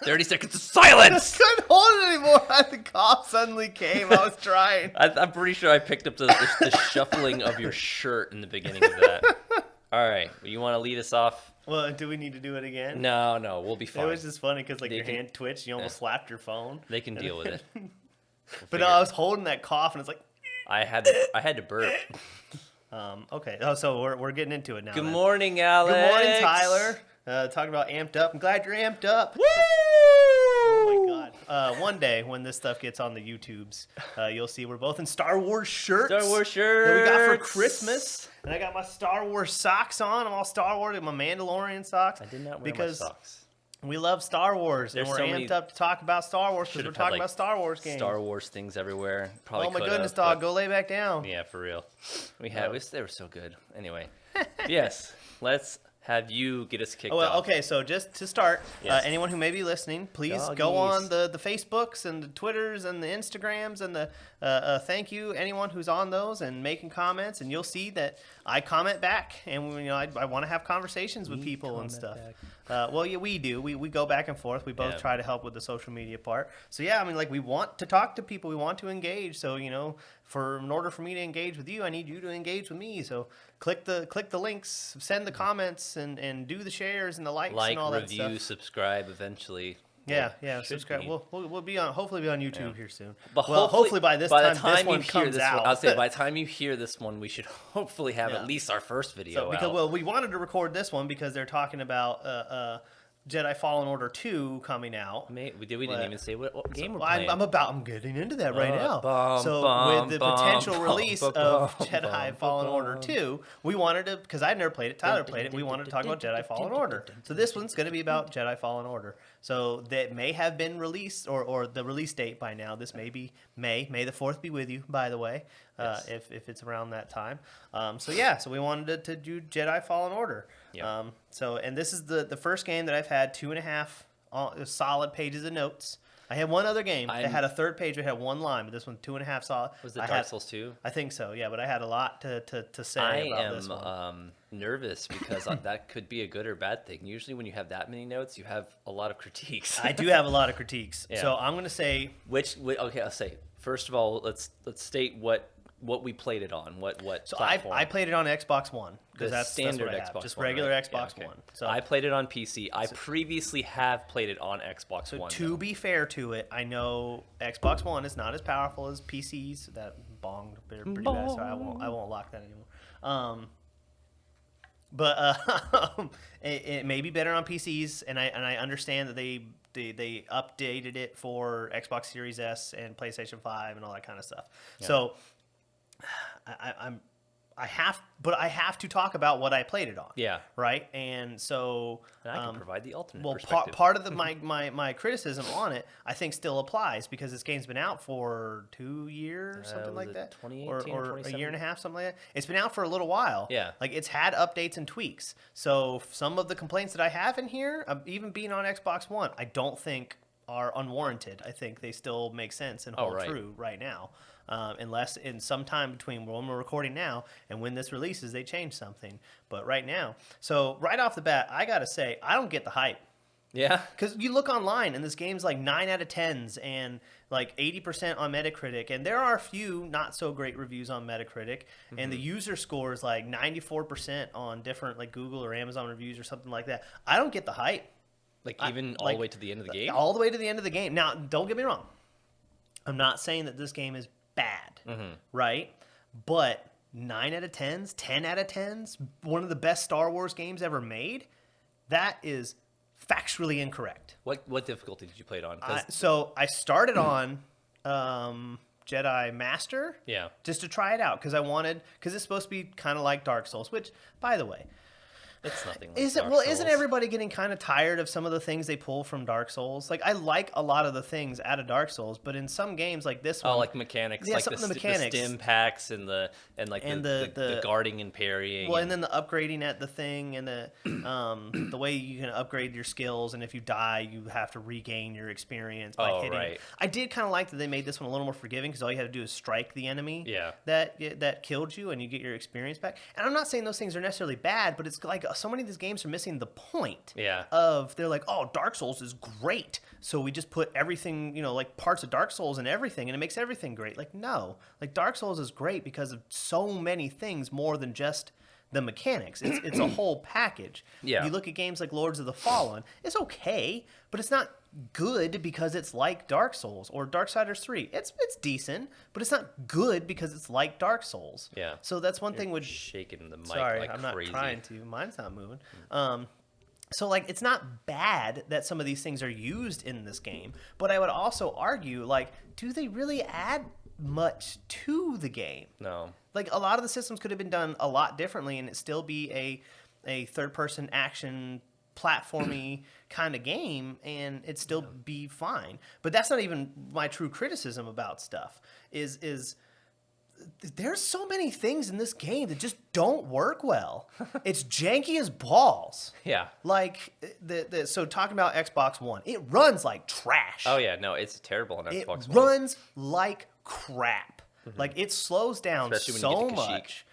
30 seconds of silence! I couldn't hold it anymore. The cough suddenly came. I was trying. I'm pretty sure I picked up the shuffling of your shirt in the beginning of that. All right, you want to lead us off? Well, do we need to do it again? No, we'll be fine. It was just funny because your hand twitched. You almost slapped your phone. They can deal with it. But no, I was holding that cough, and it's like... I had to burp. Okay. Oh, so we're getting into it now. Good morning, Alex. Good morning, Tyler. Talking about amped up. I'm glad you're amped up. Woo! Oh my God. One day when this stuff gets on the YouTubes, you'll see we're both in Star Wars shirts. Star Wars shirts. That we got for Christmas. And I got my Star Wars socks on. I'm all Star Wars with my Mandalorian socks. I did not wear my socks. We love Star Wars, and we're amped up to talk about Star Wars because we're talking about Star Wars games. Star Wars things everywhere. Probably oh my goodness, dog! Go lay back down. Yeah, for real. They were so good. Anyway, yes, let's have you get us kicked off. Okay, so just to start, anyone who may be listening, please go on the Facebooks and the Twitters and the Instagrams and the thank you anyone who's on those and making comments, and you'll see that I comment back, and I want to have conversations with people and stuff. Well, yeah, we do. We go back and forth. We both try to help with the social media part. So yeah, I mean, we want to talk to people. We want to engage. So in order for me to engage with you, I need you to engage with me. So click the links, send the comments, and do the shares and the likes and all that stuff. Like, review, subscribe eventually. Yeah, subscribe. We'll be hopefully be on YouTube here soon. But hopefully by the time this one comes out. I'll say by the time you hear this one, we should hopefully have at least our first video out. We wanted to record this one because they're talking about Jedi Fallen Order 2 coming out. We didn't even say what game we're playing. I'm getting into that right now. With the potential release of Jedi Fallen Order 2, we wanted to, because I'd never played it, Tyler played it, we wanted to talk about Jedi Fallen Order. So this one's going to be about Jedi Fallen Order. So that may have been released, or the release date by now. This may be May. May the 4th be with you, by the way, if it's around that time. So we wanted to do Jedi Fallen Order. Yep. And this is the first game that I've had 2.5 solid pages of notes. I had one other game that had a third page that had one line, but this one 2.5 solid. Was it Dark Souls 2? I think so, yeah, but I had a lot to say about this one. I am nervous because that could be a good or bad thing. Usually when you have that many notes, you have a lot of critiques. I do have a lot of critiques. Yeah. So I'm going to say... I'll say, first of all, let's state what we played it on. What so platform? I played it on Xbox One because that's standard what I have. Xbox just One, regular right? Xbox One. So I played it on PC. I previously have played it on Xbox One. To be fair to it, I know Xbox One is not as powerful as PCs. That bonged pretty bad, so I won't lock that anymore. But it may be better on PCs, and I understand that they updated it for Xbox Series S and PlayStation 5 and all that kind of stuff. Yeah. So I have to talk about what I played it on. Yeah. Right. And so I can provide the alternate perspective. Part of my criticism on it, I think, still applies because this game's been out for 2 years, something like that, 2018 or a year and a half, something like that. It's been out for a little while. Yeah. Like it's had updates and tweaks. So some of the complaints that I have in here, even being on Xbox One, I don't think are unwarranted. I think they still make sense and hold true right now. Unless in some time between when we're recording now and when this releases, they change something. But right now, so right off the bat, I got to say, I don't get the hype. Yeah. Because you look online and this game's like 9 out of 10s and like 80% on Metacritic. And there are a few not so great reviews on Metacritic. Mm-hmm. And the user score is like 94% on different like Google or Amazon reviews or something like that. I don't get the hype. All the way to the end of the game? All the way to the end of the game. Now, don't get me wrong. I'm not saying that this game is bad, right? But 9 out of 10s, 10 out of 10s, one of the best Star Wars games ever made, that is factually incorrect. What difficulty did you play it on? So I started on Jedi Master, just to try it out because it's supposed to be kind of like Dark Souls, which, by the way, it's nothing like Dark Souls. Isn't everybody getting kind of tired of some of the things they pull from Dark Souls? Like, I like a lot of the things out of Dark Souls, but in some games like this one... Oh, like mechanics, like the stim packs and the guarding and parrying. Well, and then the upgrading at the thing and the way you can upgrade your skills, and if you die, you have to regain your experience by hitting it. I did kind of like that they made this one a little more forgiving because all you had to do is strike the enemy that killed you, and you get your experience back. And I'm not saying those things are necessarily bad, but it's like so many of these games are missing the point. Yeah. Of they're like, oh, Dark Souls is great, so we just put everything, like parts of Dark Souls and everything, and it makes everything great. Like, no, like Dark Souls is great because of so many things more than just the mechanics. It's a whole package. Yeah. You look at games like Lords of the Fallen, it's okay, but it's not good because it's like Dark Souls, or Darksiders 3. It's decent, but it's not good because it's like Dark Souls. Yeah. So that's one thing with shaking the mic sorry, like I'm crazy. not trying to. Mine's not moving. So like it's not bad that some of these things are used in this game, but I would also argue, like, do they really add much to the game? No. Like, a lot of the systems could have been done a lot differently and it still be a third-person action platformy kind of game, and it'd still be fine. But that's not even my true criticism about stuff. Is there's so many things in this game that just don't work well. It's janky as balls. Yeah. Like, so talking about Xbox One, it runs like trash. Oh yeah, no, it's terrible on Xbox It One. runs like crap. Like, it slows down Especially when so you get to Kashyyyk. much.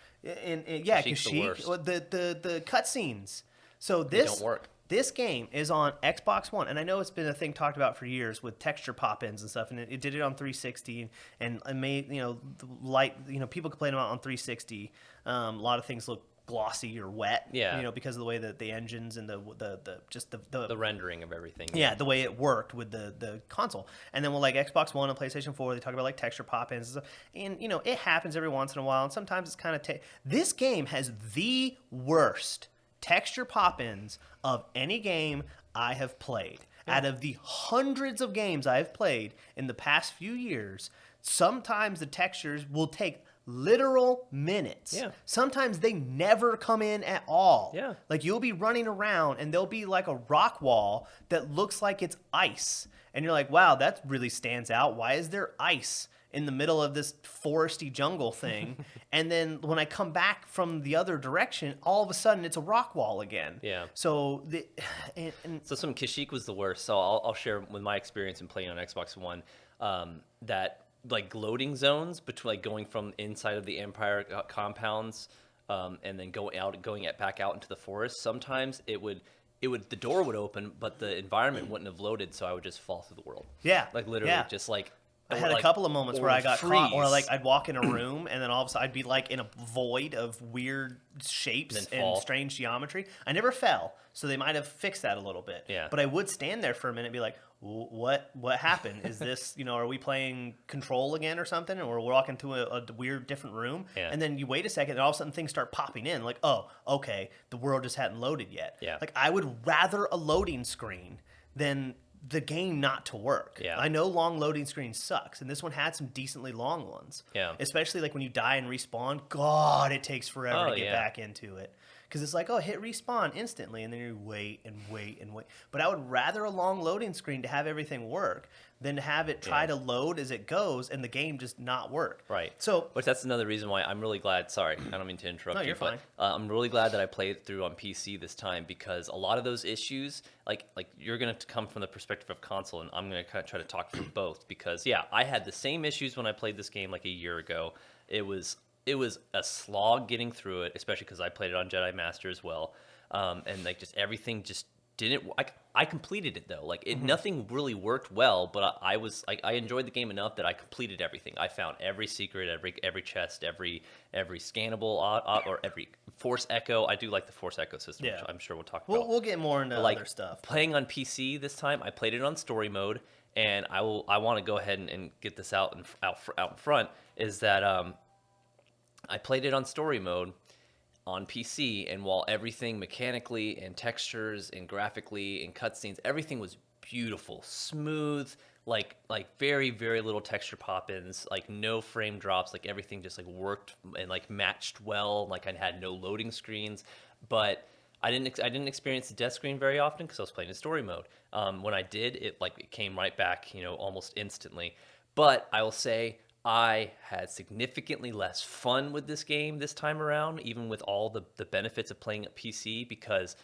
And yeah, Kashyyy's the Kashyyyk, worst. the cutscenes. So They don't work. This game is on Xbox One, and I know it's been a thing talked about for years with texture pop-ins and stuff, and it did it on 360, and it made, people complain about it on 360. A lot of things look glossy or wet, Yeah. because of the way that the engines and the rendering of everything. yeah, the way it worked with the console. And then with like Xbox One and PlayStation 4, they talk about like texture pop-ins and stuff. And, it happens every once in a while, and sometimes it's kind of... This game has the worst texture pop-ins of any game I have played. Yeah. Out of the hundreds of games I've played in the past few years, sometimes the textures will take literal minutes. Yeah. Sometimes they never come in at all. Yeah. Like, you'll be running around and there'll be like a rock wall that looks like it's ice. And you're like, wow, that really stands out. Why is there ice in the middle of this foresty jungle thing? And then when I come back from the other direction, all of a sudden it's a rock wall again. Yeah. So so some Kashyyyk was the worst. So I'll share with my experience in playing on Xbox One, that like loading zones between like going from inside of the Empire compounds, and then going back out into the forest. Sometimes the door would open, but the environment wouldn't have loaded, so I would just fall through the world. Yeah. Like literally, Yeah. just like I had a couple of moments where I got caught, or like freeze. I'd walk in a room and then all of a sudden I'd be like in a void of weird shapes and strange geometry. I never fell, so they might have fixed that a little bit. Yeah. But I would stand there for a minute and be like, what happened? Is this, are we playing Control again or something? Or we're walking to a weird different room? Yeah. And then you wait a second and all of a sudden things start popping in. Like, oh, okay, the world just hadn't loaded yet. Yeah. Like, I would rather a loading screen than the game not to work. Yeah. I know long loading screens sucks, and this one had some decently long ones. Yeah. Especially like when you die and respawn, God, it takes forever to get yeah. back into it. Because it's like, oh, hit respawn instantly, and then you wait and wait and wait. But I would rather a long loading screen to have everything work than to have it try to load as it goes and the game just not work. Right. So, which that's another reason why I'm really glad. Sorry, I don't mean to interrupt No, you. you're fine. But I'm really glad that I played it through on PC this time, because a lot of those issues, like you're gonna come from the perspective of console, and I'm gonna kind of try to talk from both. Because yeah, I had the same issues when I played this game like a year ago. It was a slog getting through it, especially because I played it on Jedi Master as well, and like just everything just didn't. I completed it though. Like nothing really worked well, but I was like, I enjoyed the game enough that I completed everything. I found every secret, every chest, every scannable or every Force Echo. I do like the Force Echo system, which I'm sure we'll talk about. we'll get more into other stuff. Playing on PC this time, I played it on story mode, and I want to go ahead and get this out in front. Is that I played it on story mode on PC, and while everything mechanically and textures and graphically and cutscenes, everything was beautiful, smooth, like very, very little texture pop-ins, like no frame drops, like everything just like worked and like matched well, like I had no loading screens. But I didn't experience the death screen very often because I was playing in story mode. When I did, it came right back, almost instantly. But I will say, I had significantly less fun with this game this time around, even with all the benefits of playing at PC, because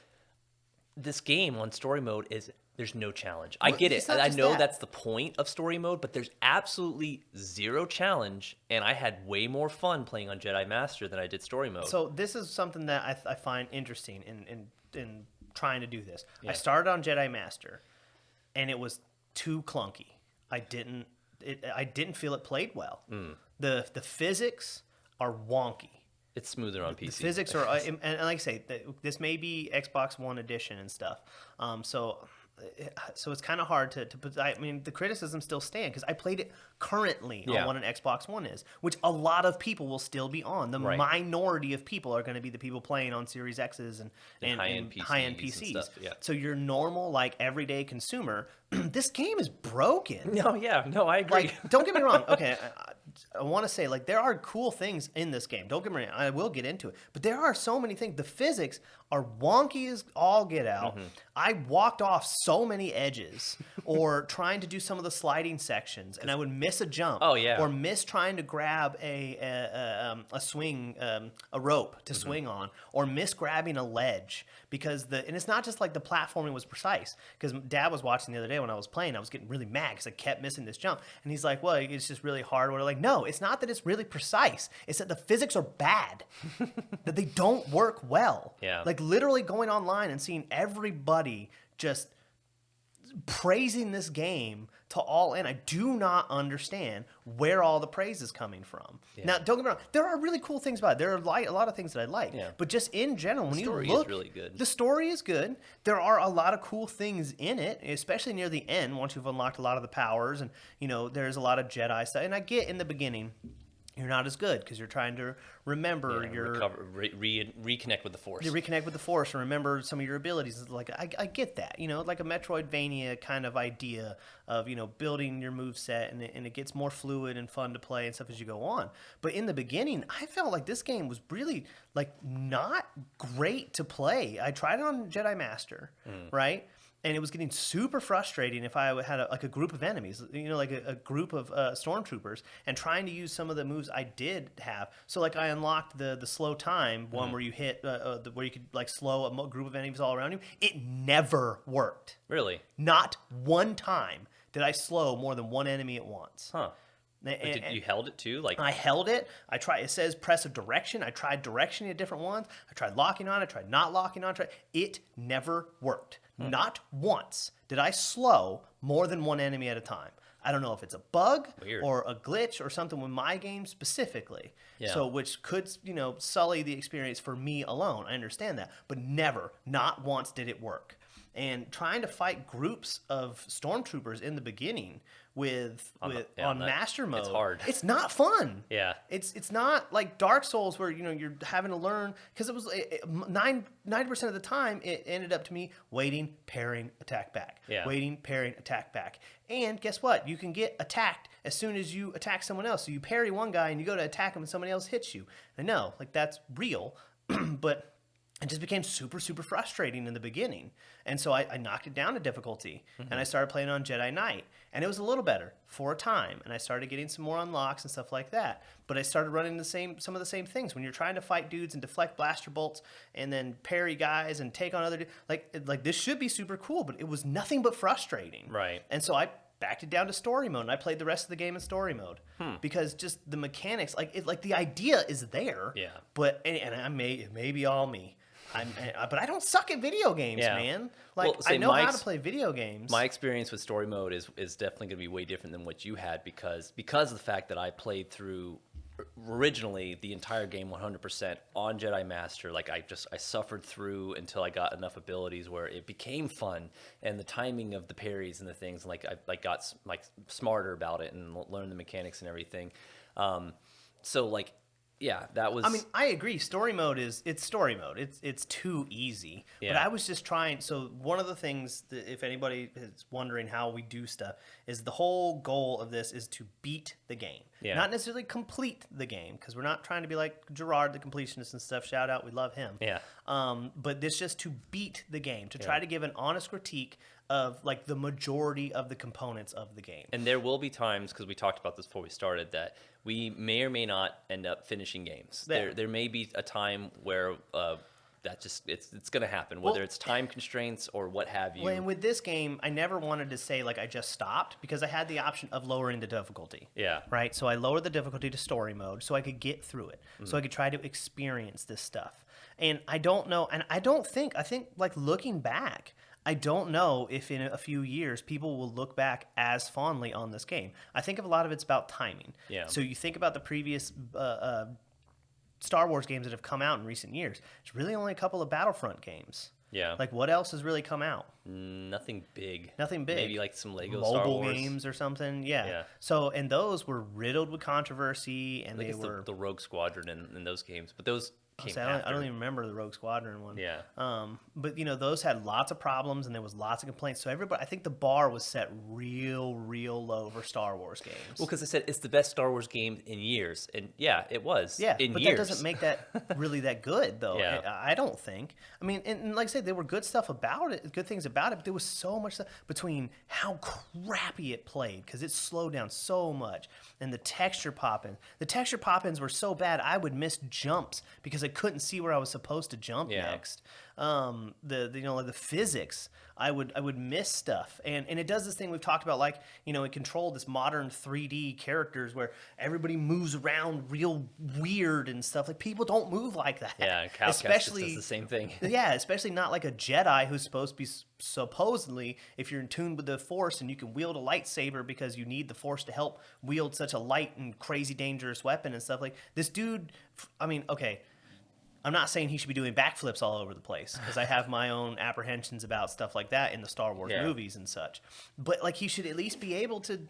this game on story mode is there's no challenge. Well, I get it's it. not I just know that. that's the point of story mode, but there's absolutely zero challenge, and I had way more fun playing on Jedi Master than I did story mode. So this is something that I find interesting in trying to do this. Yeah. I started on Jedi Master, and it was too clunky. I didn't feel it played well. The physics are wonky. It's smoother on PC. The physics are, and like I say, this may be Xbox One edition and stuff. So it's kind of hard to put. I mean, the criticisms still stand because I played it currently on what an Xbox One is, which a lot of people will still be on. The minority of people are going to be the people playing on Series X's and high-end PCs. And stuff, yeah. So your normal, like, everyday consumer, this game is broken. No, I agree. Like, don't get me wrong. Okay, I want to say, like, there are cool things in this game. Don't get me wrong. I will get into it. But there are so many things. The physics are wonky as all get out. I walked off so many edges or trying to do some of the sliding sections, and I would miss a jump. Oh, yeah. Or miss trying to grab a swing, a rope to swing on, or miss grabbing a ledge because and it's not just like the platforming was precise. Because Dad was watching the other day when I was playing, I was getting really mad because I kept missing this jump, and he's like, "Well, it's just really hard." We're like, "No, it's not that it's really precise. It's that the physics are bad, that they don't work well." Yeah. Like literally going online and seeing everybody just praising this game to all end. I do not understand where all the praise is coming from. Yeah. Now, don't get me wrong. There are really cool things about it. There are a lot of things that I like. Yeah. But just in general, when you story look, is really good. the story is good. There are a lot of cool things in it, especially near the end once you've unlocked a lot of the powers. And, there's a lot of Jedi stuff. And I get in the beginning, you're not as good because you're trying to remember your reconnect with the Force. You reconnect with the Force and remember some of your abilities. Like I get that, like a Metroidvania kind of idea of building your moveset, and it gets more fluid and fun to play and stuff as you go on. But in the beginning, I felt like this game was really like not great to play. I tried it on Jedi Master, right? And it was getting super frustrating if I had a group of enemies, like a group of stormtroopers, and trying to use some of the moves I did have. So like I unlocked the slow time one where you hit where you could like slow a group of enemies all around you. It never worked. Really? Not one time did I slow more than one enemy at once. Huh. You held it too? Like I held it. I tried. It says press a direction. I tried direction at different ones. I tried locking on. I tried not locking on. It never worked. Not once did I slow more than one enemy at a time. I don't know if it's a bug or a glitch or something with my game specifically. Yeah. So which could sully the experience for me alone. I understand that, but never, not once did it work. And trying to fight groups of stormtroopers in the beginning on master mode, it's hard. It's not fun. Yeah, it's not like Dark Souls where you're having to learn, because it was 90% of the time it ended up to me waiting, parrying, attack back, waiting, parrying, attack back. And guess what? You can get attacked as soon as you attack someone else. So you parry one guy and you go to attack him and somebody else hits you. I know, like that's real, but it just became super, super frustrating in the beginning. And so I knocked it down to difficulty, and I started playing on Jedi Knight. And it was a little better for a time, and I started getting some more unlocks and stuff like that. But I started running some of the same things. When you're trying to fight dudes and deflect blaster bolts and then parry guys and take on other dudes, like this should be super cool, but it was nothing but frustrating. Right. And so I backed it down to story mode, and I played the rest of the game in story mode because just the mechanics, like the idea is there. Yeah. But it may be all me. But I don't suck at video games, man. Like, I know how to play video games. My experience with story mode is definitely going to be way different than what you had because of the fact that I played through originally the entire game 100% on Jedi Master. Like I suffered through until I got enough abilities where it became fun, and the timing of the parries and the things, like I got like smarter about it and learned the mechanics and everything. So like. Yeah, that was. I mean, I agree. Story mode it's story mode. It's too easy. Yeah. But I was just trying. So one of the things that, if anybody is wondering how we do stuff, is the whole goal of this is to beat the game, not necessarily complete the game, because we're not trying to be like Gerard, the completionist and stuff. Shout out, we love him. Yeah. But this just to beat the game, to try to give an honest critique of like the majority of the components of the game. And there will be times, because we talked about this before we started, that we may or may not end up finishing games. Yeah. There may be a time where that just it's going to happen, whether it's time constraints or what have you. Well, and with this game, I never wanted to say like I just stopped because I had the option of lowering the difficulty. Yeah. Right. So I lowered the difficulty to story mode so I could get through it, so I could try to experience this stuff. And I don't know, and I think like looking back, I don't know if in a few years people will look back as fondly on this game. I think a lot of it's about timing. Yeah. So you think about the previous Star Wars games that have come out in recent years. It's really only a couple of Battlefront games. Yeah. Like what else has really come out? Nothing big. Nothing big. Maybe like some Lego Star Wars mobile games or something. Yeah. So and those were riddled with controversy, and they were the Rogue Squadron in those games, but those came I don't even remember the Rogue Squadron one. Yeah. But those had lots of problems and there was lots of complaints. So everybody, I think the bar was set real low for Star Wars games. Well, because I said it's the best Star Wars game in years, and yeah, it was. Yeah, in but years. that doesn't make that really that good, though. Yeah. I don't think. I mean, and like I said, there were good stuff about it, good things about it, but there was so much stuff between how crappy it played because it slowed down so much, and the texture pop-ins. The texture pop-ins were so bad, I would miss jumps because I couldn't see where I was supposed to jump next. The physics, I would miss stuff, and it does this thing we've talked about, like it controlled this modern 3D characters where everybody moves around real weird and stuff. Like people don't move like that. Yeah, and especially does the same thing. Yeah, especially not like a Jedi who's supposed to be supposedly, if you're in tune with the Force and you can wield a lightsaber because you need the Force to help wield such a light and crazy dangerous weapon and stuff. Like this dude, I mean, okay. I'm not saying he should be doing backflips all over the place because I have my own apprehensions about stuff like that in the Star Wars movies and such. But like he should at least be able to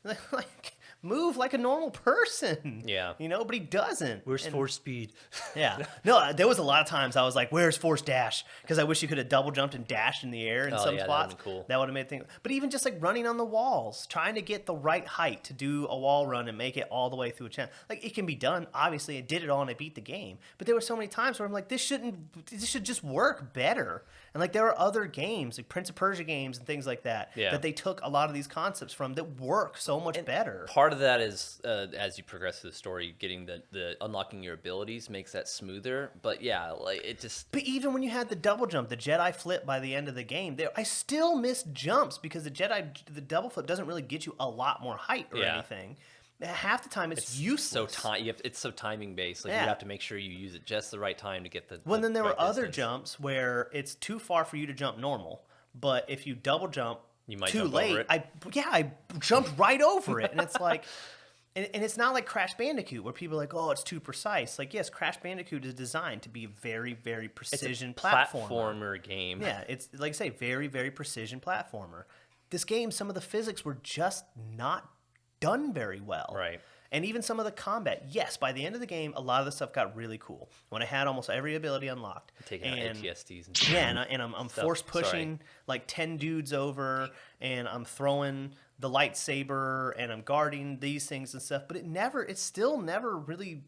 like move like a normal person. Yeah. But he doesn't. Where's Force speed? Yeah. No, there was a lot of times I was like, where's Force dash? Because I wish you could have double jumped and dashed in the air in some spots. That would have made things. But even just like running on the walls, trying to get the right height to do a wall run and make it all the way through a channel. Like it can be done. Obviously, I did it all and I beat the game. But there were so many times where I'm like, this should just work better. And like there are other games, like Prince of Persia games and things like that, that they took a lot of these concepts from that work so much better. Part of that is as you progress through the story, getting the unlocking your abilities makes that smoother. But yeah, like it just. But even when you had the double jump, the Jedi flip by the end of the game, I still missed jumps because the double flip doesn't really get you a lot more height or anything. Half the time it's useless. It's so timing based. Like you have to make sure you use it just the right time to get the. Well, then there right were other distance. jumps where it's too far for you to jump normal, but if you double jump you might too jump late, over it. I jumped right over it, and it's like. And it's not like Crash Bandicoot where people are like, oh, it's too precise. Like, yes, Crash Bandicoot is designed to be a very, very precision platformer game. Yeah, it's, like I say, very, very precision platformer. This game, some of the physics were just not done very well. Right. And even some of the combat, yes, by the end of the game, a lot of the stuff got really cool. When I had almost every ability unlocked. Taking out ATSTs and stuff. Yeah, and I'm force pushing like 10 dudes over, and I'm throwing the lightsaber, and I'm guarding these things and stuff. But it still never really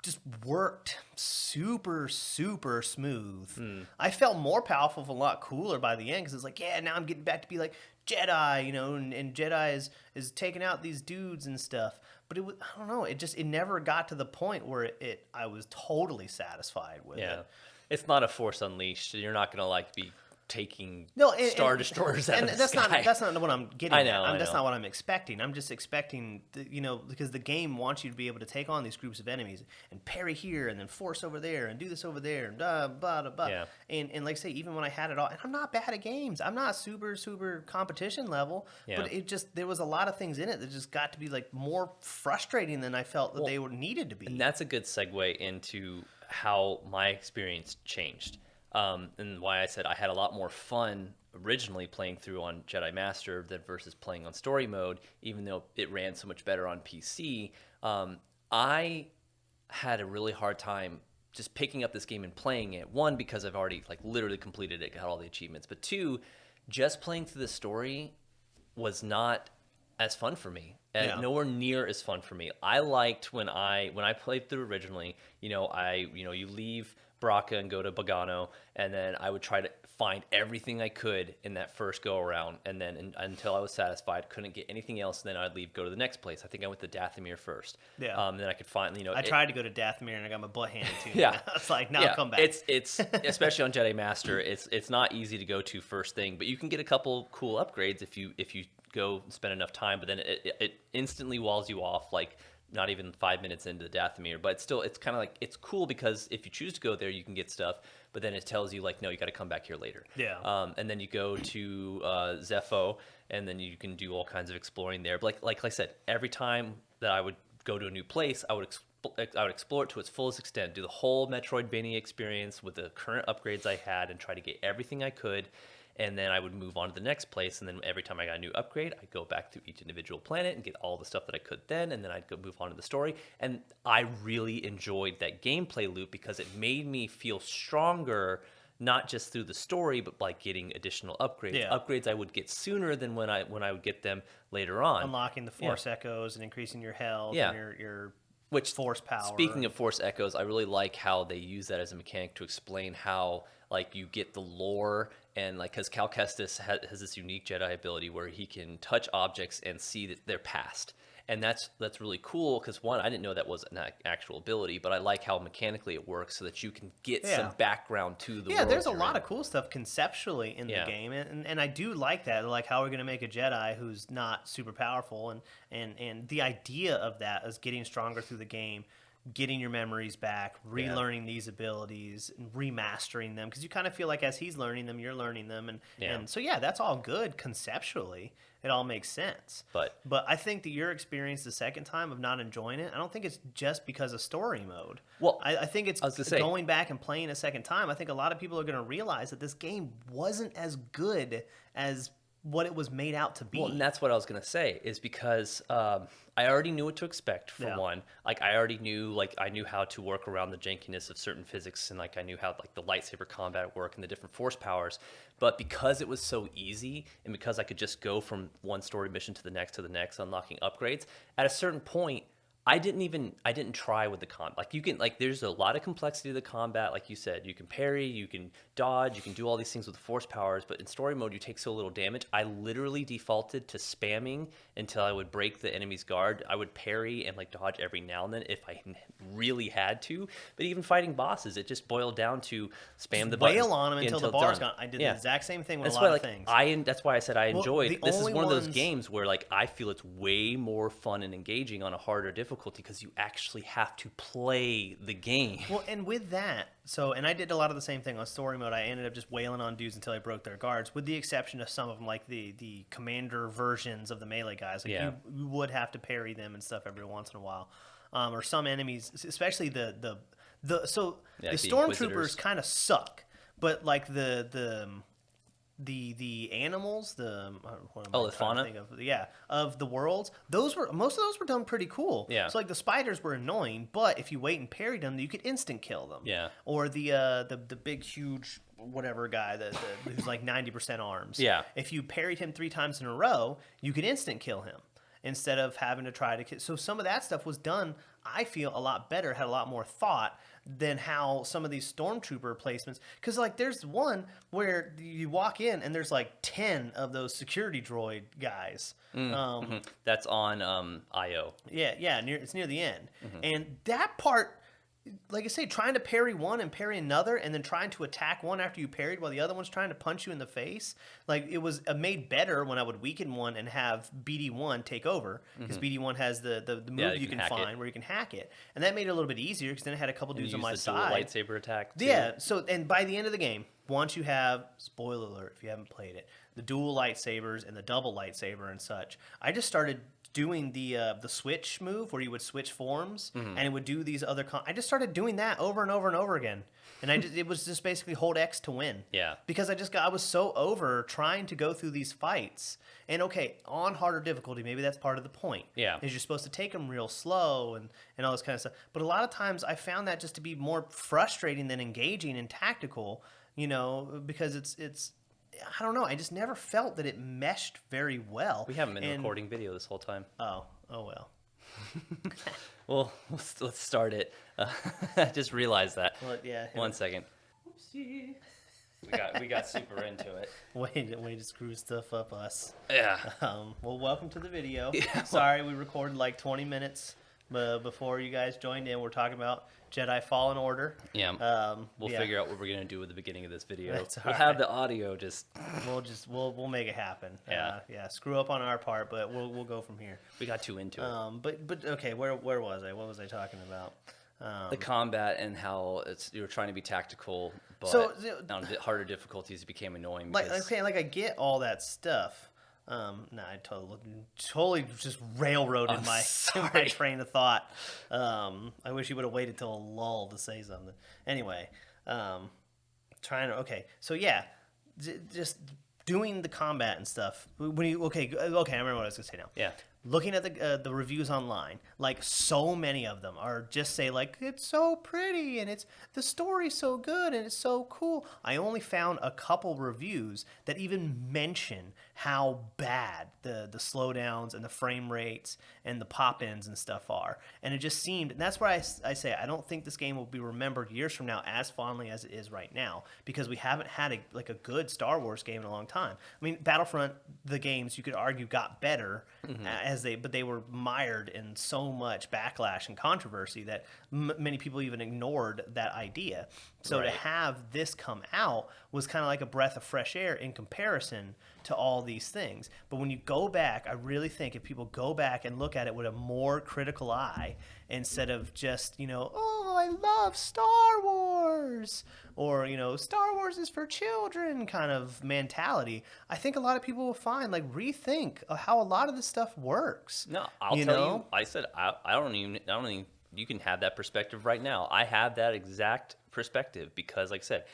just worked super, super smooth. I felt more powerful, a lot cooler by the end, because it's like, yeah, now I'm getting back to be like Jedi, and Jedi is taking out these dudes and stuff. But I don't know, it never got to the point where I was totally satisfied with it. It's not a Force Unleashed. You're not going to like be taking Star Destroyers out of the sky. That's not what I'm getting at. That's know. not what I'm expecting. I'm just expecting, because the game wants you to be able to take on these groups of enemies and parry here and then force over there and do this over there and blah, blah, blah, blah. Yeah. And like I say, even when I had it all, and I'm not bad at games. I'm not super, super competition level, but there was a lot of things in it that just got to be like more frustrating than I felt that they were needed to be. And that's a good segue into how my experience changed. And why I said I had a lot more fun originally playing through on Jedi Master than versus playing on story mode, even though it ran so much better on PC. I had a really hard time just picking up this game and playing it. One, because I've already like literally completed it, got all the achievements. But two, just playing through the story was not as fun for me. Nowhere near as fun for me. I liked when I played through originally, you leave Baraka and go to Bogano, and then I would try to find everything I could in that first go around, and then until I was satisfied, couldn't get anything else, and then I'd leave, go to the next place. I think I went to Dathomir first. Yeah. Then I could find, I tried to go to Dathomir and I got my butt handed to me. Yeah. It's like, now come back. It's especially on Jedi Master, it's not easy to go to first thing, but you can get a couple cool upgrades if you go and spend enough time, but then it instantly walls you off, like not even 5 minutes into the Dathomir. But still, it's kind of like, it's cool because if you choose to go there, you can get stuff, but then it tells you like, no, you got to come back here later. Yeah. And then you go to Zepho, and then you can do all kinds of exploring there. But like I said, every time that I would go to a new place, I would explore it to its fullest extent, do the whole Metroidvania experience with the current upgrades I had, and try to get everything I could. And then I would move on to the next place, and then every time I got a new upgrade, I'd go back through each individual planet and get all the stuff that I could then, and then I'd go move on to the story. And I really enjoyed that gameplay loop because it made me feel stronger, not just through the story, but by getting additional upgrades. Yeah. Upgrades I would get sooner than when I would get them later on. Unlocking the Force Echoes and increasing your health Yeah. and your Which, Force power. Speaking of Force Echoes, I really like how they use that as a mechanic to explain how, like, you get the lore, and like, because Cal Kestis has this unique Jedi ability where he can touch objects and see that their past, and that's really cool. Because one, I didn't know that was an actual ability, but I like how mechanically it works so that you can get some background to the world. Yeah, there's a lot of cool stuff conceptually in the game, and I do like that. Like, how are we going to make a Jedi who's not super powerful, and the idea of that is getting stronger through the game, getting your memories back, relearning these abilities, and remastering them, because you kind of feel like as he's learning them, you're learning them, and so that's all good conceptually. It all makes sense. But I think that your experience the second time of not enjoying it, I don't think it's just because of story mode. Well, I think it's going back and playing a second time. I think a lot of people are going to realize that this game wasn't as good as what it was made out to be. Well, and that's what I was going to say, is because I already knew what to expect, for one. Like, I already knew, like, I knew how to work around the jankiness of certain physics, and like, I knew how, like, the lightsaber combat worked and the different force powers. But because it was so easy, and because I could just go from one story mission to the next, unlocking upgrades, at a certain point, I didn't try with the combat. Like, you can, like, there's a lot of complexity to the combat. Like you said, you can parry, you can dodge, you can do all these things with the force powers, but in story mode, you take so little damage. I literally defaulted to spamming until I would break the enemy's guard. I would parry and, like, dodge every now and then if I really had to. But even fighting bosses, it just boiled down to spam the button. Wail on them until the bar's gone. I did the exact same thing with a lot of things. That's why I said I enjoyed. This is one of those games where, like, I feel it's way more fun and engaging on a harder difficulty, because you actually have to play the game. Well, and with that, and I did a lot of the same thing on story mode. I ended up just wailing on dudes until I broke their guards, with the exception of some of them, like the commander versions of the melee guys. Like, you would have to parry them and stuff every once in a while, or some enemies, especially the stormtroopers kind of suck, but like the animals, the fauna of the worlds, most of those were done pretty cool. So like the spiders were annoying, but if you wait and parried them, you could instant kill them. Or the big huge whatever guy who's like 90% arms. If you parried him 3 times in a row, you could instant kill him instead of having to try to kill. So some of that stuff was done, I feel, a lot better, had a lot more thought than how some of these stormtrooper placements. Because, like, there's one where you walk in and there's like 10 of those security droid guys. That's on IO. It's near the end. And that part, like I say, trying to parry one and parry another, and then trying to attack one after you parried while the other one's trying to punch you in the face, like, it was made better when I would weaken one and have BD1 take over, because BD1 has the move you can find where you can hack it, and that made it a little bit easier, because then I had a couple dudes on my side. Dual lightsaber attack too. So, and by the end of the game, once you have, spoiler alert if you haven't played it, the dual lightsabers and the double lightsaber and such, I just started doing the switch move where you would switch forms, and it would do these other. I just started doing that over and over and over again, and it was just basically hold X to win. Because I was so over trying to go through these fights, and on harder difficulty, maybe that's part of the point. Is you're supposed to take them real slow and all this kind of stuff. But a lot of times I found that just to be more frustrating than engaging and tactical. Because it's. I don't know. I just never felt that it meshed very well. We haven't been recording video this whole time. Oh well. Well, let's start it. I just realized that. Well, yeah. One second. Oopsie. We got super into it. Way to screw stuff up us. Yeah. Well, welcome to the video. Yeah. Sorry, we recorded like 20 minutes before you guys joined in. We're talking about Jedi Fallen Order. Yeah. We'll figure out what we're gonna do with the beginning of this video. That's we'll all have right. the audio just. We'll make it happen. Yeah. Yeah. Screw up on our part, but we'll go from here. We got too into it. But okay, where was I? What was I talking about? The combat and how you were trying to be tactical, but on harder difficulties it became annoying. Because... Like I get all that stuff. I totally just railroaded my train of thought. I wish you would have waited till a lull to say something. Anyway, so yeah, just doing the combat and stuff. When you okay, I remember what I was gonna say now. Yeah. Looking at the reviews online, like so many of them are just say like it's so pretty and the story's so good and it's so cool. I only found a couple reviews that even mention how bad the slowdowns and the frame rates and the pop-ins and stuff are. And it just seemed, and that's why I say I don't think this game will be remembered years from now as fondly as it is right now, because we haven't had a good Star Wars game in a long time. I mean, Battlefront, the games you could argue got better but they were mired in so much backlash and controversy that many people even ignored that idea. So to have this come out was kind of like a breath of fresh air in comparison to all these things. But when you go back, I really think if people go back and look at it with a more critical eye, instead of just, oh, I love Star Wars, or, Star Wars is for children kind of mentality, I think a lot of people will find, rethink how a lot of this stuff works. No, I'll tell you, I said, I don't even, you can have that perspective right now. I have that exact perspective because, like I said,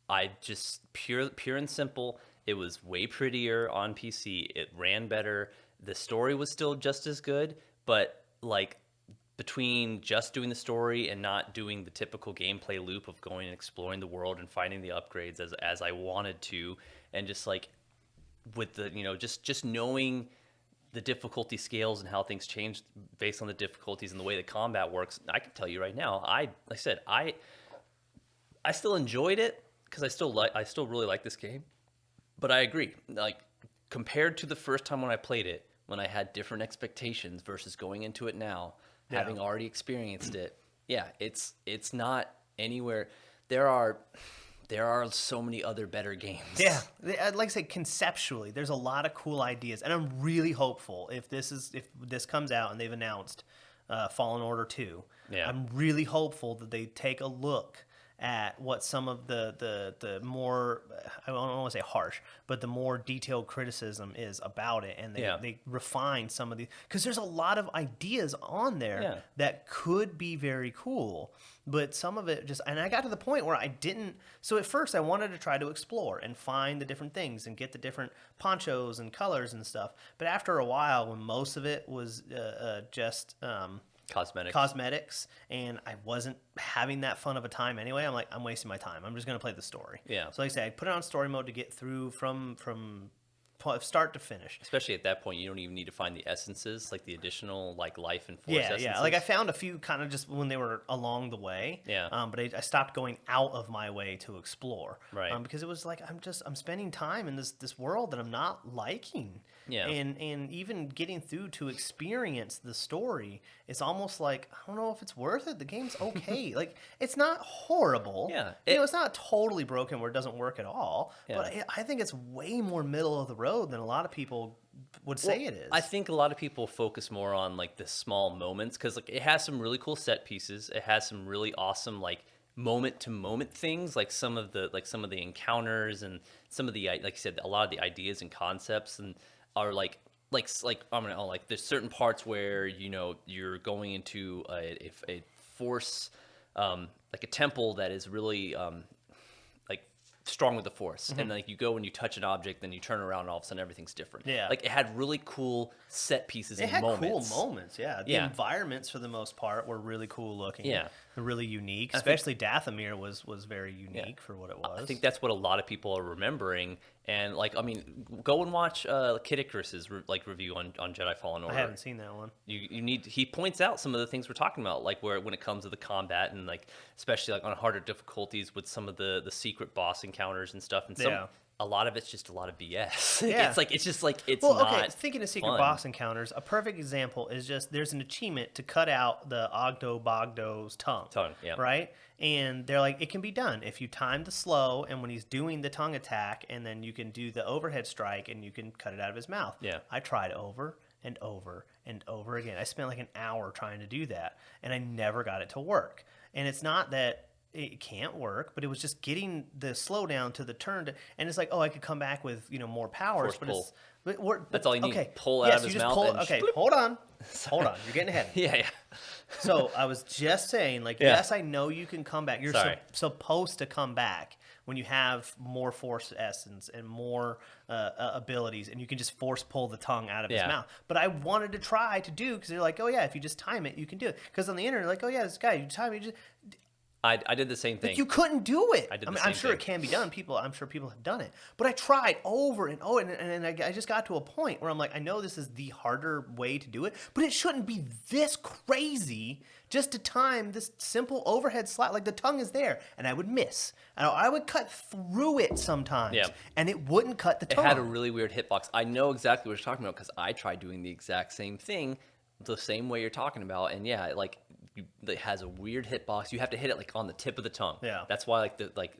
I just, pure and simple, it was way prettier on PC. It ran better. The story was still just as good, but, between just doing the story and not doing the typical gameplay loop of going and exploring the world and finding the upgrades as I wanted to, and just with the just knowing the difficulty scales and how things change based on the difficulties and the way the combat works, I can tell you right now, I still enjoyed it because I still really like this game, but I agree, compared to the first time when I played it, when I had different expectations versus going into it now. Having already experienced it, it's not anywhere. There are so many other better games. Yeah, like I said, conceptually, there's a lot of cool ideas, and I'm really hopeful if this comes out and they've announced Fallen Order 2. Yeah. I'm really hopeful that they take a look at what some of the more, I don't want to say harsh, but the more detailed criticism is about it, and they refine some of these, because there's a lot of ideas on there that could be very cool, but some of it and I got to the point where I didn't, so at first I wanted to try to explore and find the different things and get the different ponchos and colors and stuff, but after a while, when most of it was just cosmetics, and I wasn't having that fun of a time anyway, I'm like, I'm wasting my time. I'm just going to play the story. Yeah. So like I say, I put it on story mode to get through from start to finish. Especially at that point, you don't even need to find the essences, like the additional life and force essences. Yeah. I found a few kind of just when they were along the way. Yeah. But I stopped going out of my way to explore. Right. Because it was I'm spending time in this world that I'm not liking. Yeah. And even getting through to experience the story, it's almost like, I don't know if it's worth it. The game's okay. It's not horrible. Yeah. It's not totally broken where it doesn't work at all. Yeah. But I think it's way more middle of the road than a lot of people would say it is. I think a lot of people focus more on the small moments, because it has some really cool set pieces. It has some really awesome moment to moment things, some of the encounters and some of the, like you said, a lot of the ideas and concepts and are there's certain parts where you're going into a force, a temple that is really strong with the force, and you go and you touch an object, then you turn around and all of a sudden everything's different. Yeah, it had really cool set pieces and moments. It had cool moments. Yeah, the environments for the most part were really cool looking. Yeah, really unique. Especially Dathomir was very unique for what it was. I think that's what a lot of people are remembering. And like, I mean, go and watch Kid Icarus's review on Jedi Fallen Order. I haven't seen that one. You need. He points out some of the things we're talking about, like when it comes to the combat and like especially like on harder difficulties with some of the secret boss encounters and stuff. And a lot of it's just a lot of BS. Yeah. It's well, not okay. Thinking of secret fun. boss encounters, a perfect example is just there's an achievement to cut out the Ogdo Bogdo's tongue. Yeah. Right? And they're like, it can be done if you time the slow, and when he's doing the tongue attack, and then you can do the overhead strike, and you can cut it out of his mouth. Yeah. I tried over and over and over again. I spent like an hour trying to do that, and I never got it to work. And it's not that it can't work, but it was just getting the slowdown to the turn to, and it's like, oh, I could come back with more powers, That's all you need. Okay, pull out of his mouth. Okay, hold on, you're getting ahead. Yeah. So I was just saying, like, yes, I know you can come back. You're supposed to come back when you have more force essence and more abilities, and you can just force pull the tongue out of his mouth. But I wanted to try to do, because they're like, oh yeah, if you just time it, you can do it. Because on the internet, like, oh yeah, this guy, you time it, I did the same thing. Like, you couldn't do it. I'm sure it can be done. I'm sure people have done it. But I tried over and over, and I just got to a point where I'm like, I know this is the harder way to do it, but it shouldn't be this crazy just to time this simple overhead slide. Like, the tongue is there, and I would miss. And I would cut through it sometimes, and it wouldn't cut the tongue. It had a really weird hitbox. I know exactly what you're talking about because I tried doing the exact same thing the same way you're talking about, and it has a weird hitbox. You have to hit it like on the tip of the tongue. Yeah, that's why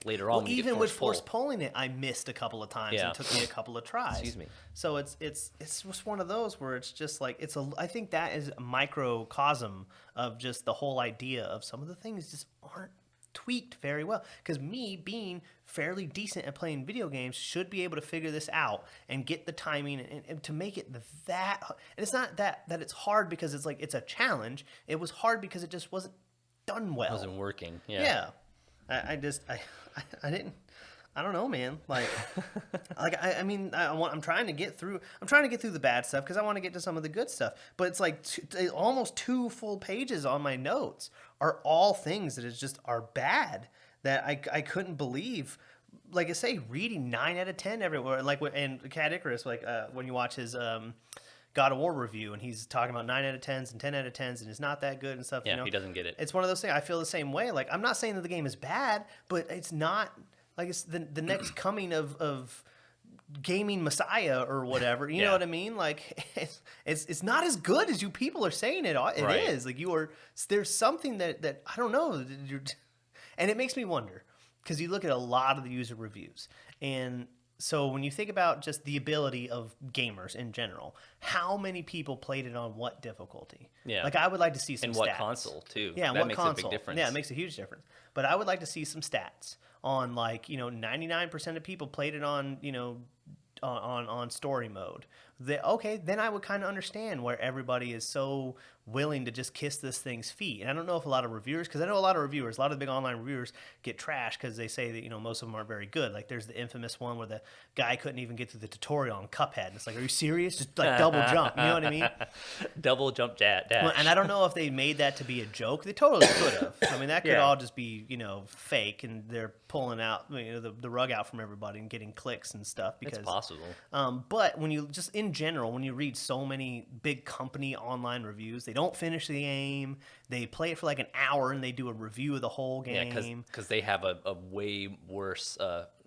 later on. Well, even with force pulling it, I missed a couple of times. And it took me a couple of tries. Excuse me. So it's just one of those where it's just like I think that is a microcosm of just the whole idea of some of the things just aren't tweaked very well. Because me being fairly decent at playing video games should be able to figure this out and get the timing and to make it that. And it's not that it's hard because it's like it's a challenge. It was hard because it just wasn't done well. It wasn't working. Yeah. I didn't. I don't know, man. Like, I'm trying to get through. I'm trying to get through the bad stuff because I want to get to some of the good stuff. But it's like almost 2 full pages on my notes are all things that are bad that I couldn't believe. Like I say, reading 9 out of 10 everywhere. Like, and Cat Icarus, like when you watch his God of War review, and he's talking about 9 out of 10s and 10 out of 10s, and it's not that good and stuff. Yeah, he doesn't get it. It's one of those things. I feel the same way. Like, I'm not saying that the game is bad, but it's not. Like, it's the next coming of gaming messiah or whatever. You know what I mean? Like, it's not as good as you people are saying it is. Like, there's something that I don't know. And it makes me wonder, because you look at a lot of the user reviews. And so when you think about just the ability of gamers in general, how many people played it on what difficulty? Yeah. Like, I would like to see some stats. And what console, too. Yeah, that what makes console. a big difference. Yeah, it makes a huge difference. But I would like to see some stats on, like, 99% of people played it on, on story mode. Then I would kind of understand where everybody is so willing to just kiss this thing's feet. And I don't know if a lot of reviewers, because I know a lot of the big online reviewers get trashed because they say that, most of them aren't very good. Like, there's the infamous one where the guy couldn't even get through the tutorial on Cuphead. And it's like, are you serious? Just like double jump. You know what I mean? Double jump dash. Well, and I don't know if they made that to be a joke. They totally could have. I mean, that could all just be, fake, and they're pulling out the rug out from everybody and getting clicks and stuff. Because, it's possible. But when you just in general, when you read so many big company online reviews, they don't finish the game. They play it for like an hour and they do a review of the whole game. Yeah, because they have a way worse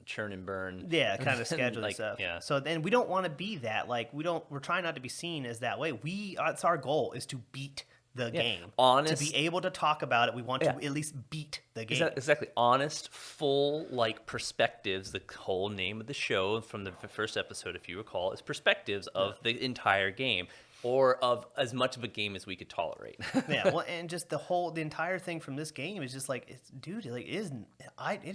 churn and burn. Yeah, kind of schedule and stuff. Yeah. So then we don't want to be that. Like, we're trying not to be seen as that way. It's our goal is to beat the game. Honest. To be able to talk about it, we want to at least beat the game. Exactly. Honest, full, perspectives. The whole name of the show from the first episode, if you recall, is perspectives of the entire game, or of as much of a game as we could tolerate. Yeah, well, and just the entire thing from this game is just like, it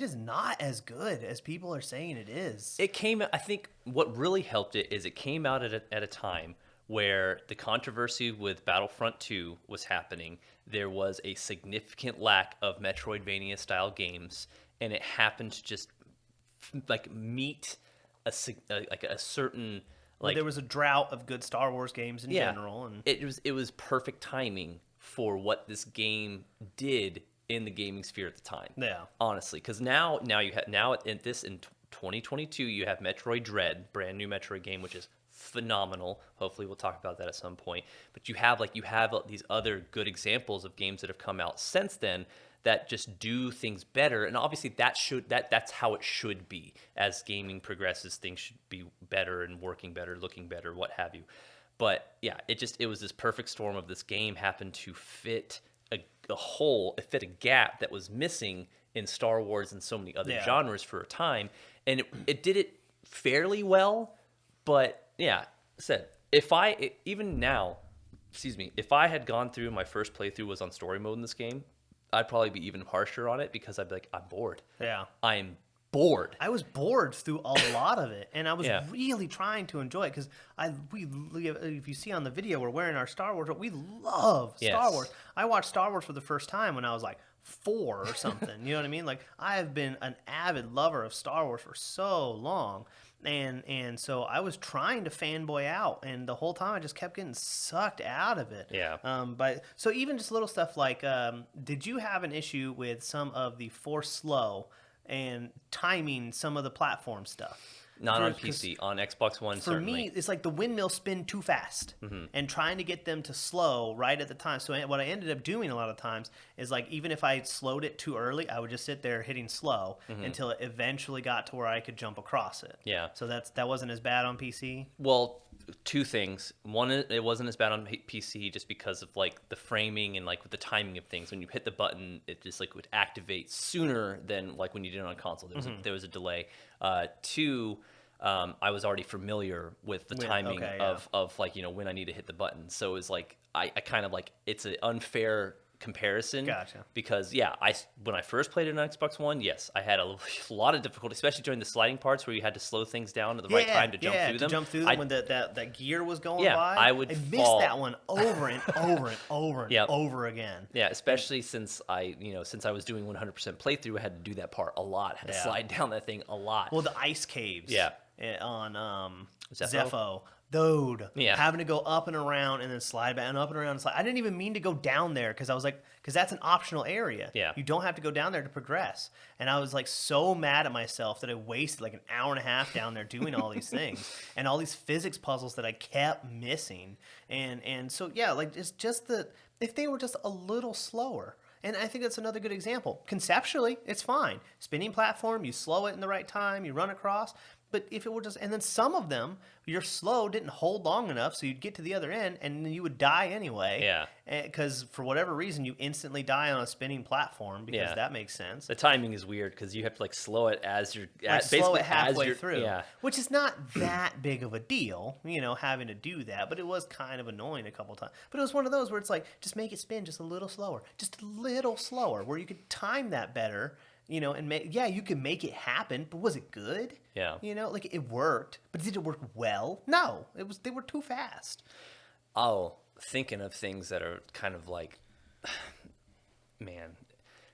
is not as good as people are saying it is. I think what really helped it is it came out at a time where the controversy with Battlefront 2 was happening. There was a significant lack of Metroidvania-style games, and it happened to just meet a certain. There was a drought of good Star Wars games in general, and it was perfect timing for what this game did in the gaming sphere at the time. Yeah. Honestly, because now in 2022 you have Metroid Dread, brand new Metroid game, which is phenomenal. Hopefully we'll talk about that at some point. But you have these other good examples of games that have come out since then that just do things better, and obviously that's how it should be. As gaming progresses, things should be better and working better, looking better, what have you. But yeah, it was this perfect storm of this game happened to fit a hole, it fit a gap that was missing in Star Wars and so many other genres for a time, and it did it fairly well. But yeah, if I had gone through, my first playthrough was on story mode in this game, I'd probably be even harsher on it because I'd be like, I'm bored. Yeah. I'm bored. I was bored through a lot of it, and I was really trying to enjoy it because if you see on the video, we're wearing our Star Wars. We love Star Wars. I watched Star Wars for the first time when I was like 4 or something. You know what I mean? Like, I have been an avid lover of Star Wars for so long. And so I was trying to fanboy out, and the whole time I just kept getting sucked out of it. Yeah. But so even just little stuff like, did you have an issue with some of the Force slow and timing some of the platform stuff? Not on PC, on Xbox One, for certainly. For me, it's like the windmill spin too fast, and trying to get them to slow right at the time. So what I ended up doing a lot of times is, like, even if I slowed it too early, I would just sit there hitting slow until it eventually got to where I could jump across it. Yeah. So that wasn't as bad on PC? Well, 2 things. One, it wasn't as bad on PC just because of, like, the framing and, like, with the timing of things. When you hit the button, it just, like, would activate sooner than, like, when you did it on console. There was a delay. 2, I was already familiar with the timing of like, you know, when I need to hit the button. So it was like, I kind of like, it's an unfair comparison. Gotcha. Because when I first played it on Xbox One, yes, I had a lot of difficulty, especially during the sliding parts where you had to slow things down at the right time to jump through them. Jump through them when that gear was going by. I missed that one over and over and over and over again. Yeah, especially since I was doing 100% playthrough, I had to do that part a lot. I had to slide down that thing a lot. Well, the ice caves. Yeah. On Zepho. Dude, having to go up and around and then slide back and up and around and slide. I didn't even mean to go down there because I was like, because that's an optional area. Yeah. You don't have to go down there to progress. And I was like so mad at myself that I wasted like an hour and a half down there doing all these things and all these physics puzzles that I kept missing. And so, yeah, like it's just if they were just a little slower. And I think that's another good example. Conceptually, it's fine. Spinning platform, you slow it in the right time, you run across. But if it were just, and then some of them, your slow didn't hold long enough, so you'd get to the other end, and then you would die anyway. Yeah. Because for whatever reason, you instantly die on a spinning platform, because that makes sense. The timing is weird, because you have to, like, slow it as you're... slow it halfway through. Yeah. Which is not that big of a deal, you know, having to do that, but it was kind of annoying a couple times. But it was one of those where it's like, just make it spin just a little slower. Just a little slower, where you could time that better. You know, and you can make it happen, but was it good? Yeah. You know, like it worked, but did it work well? No, they were too fast. Oh, thinking of things that are kind of like, man,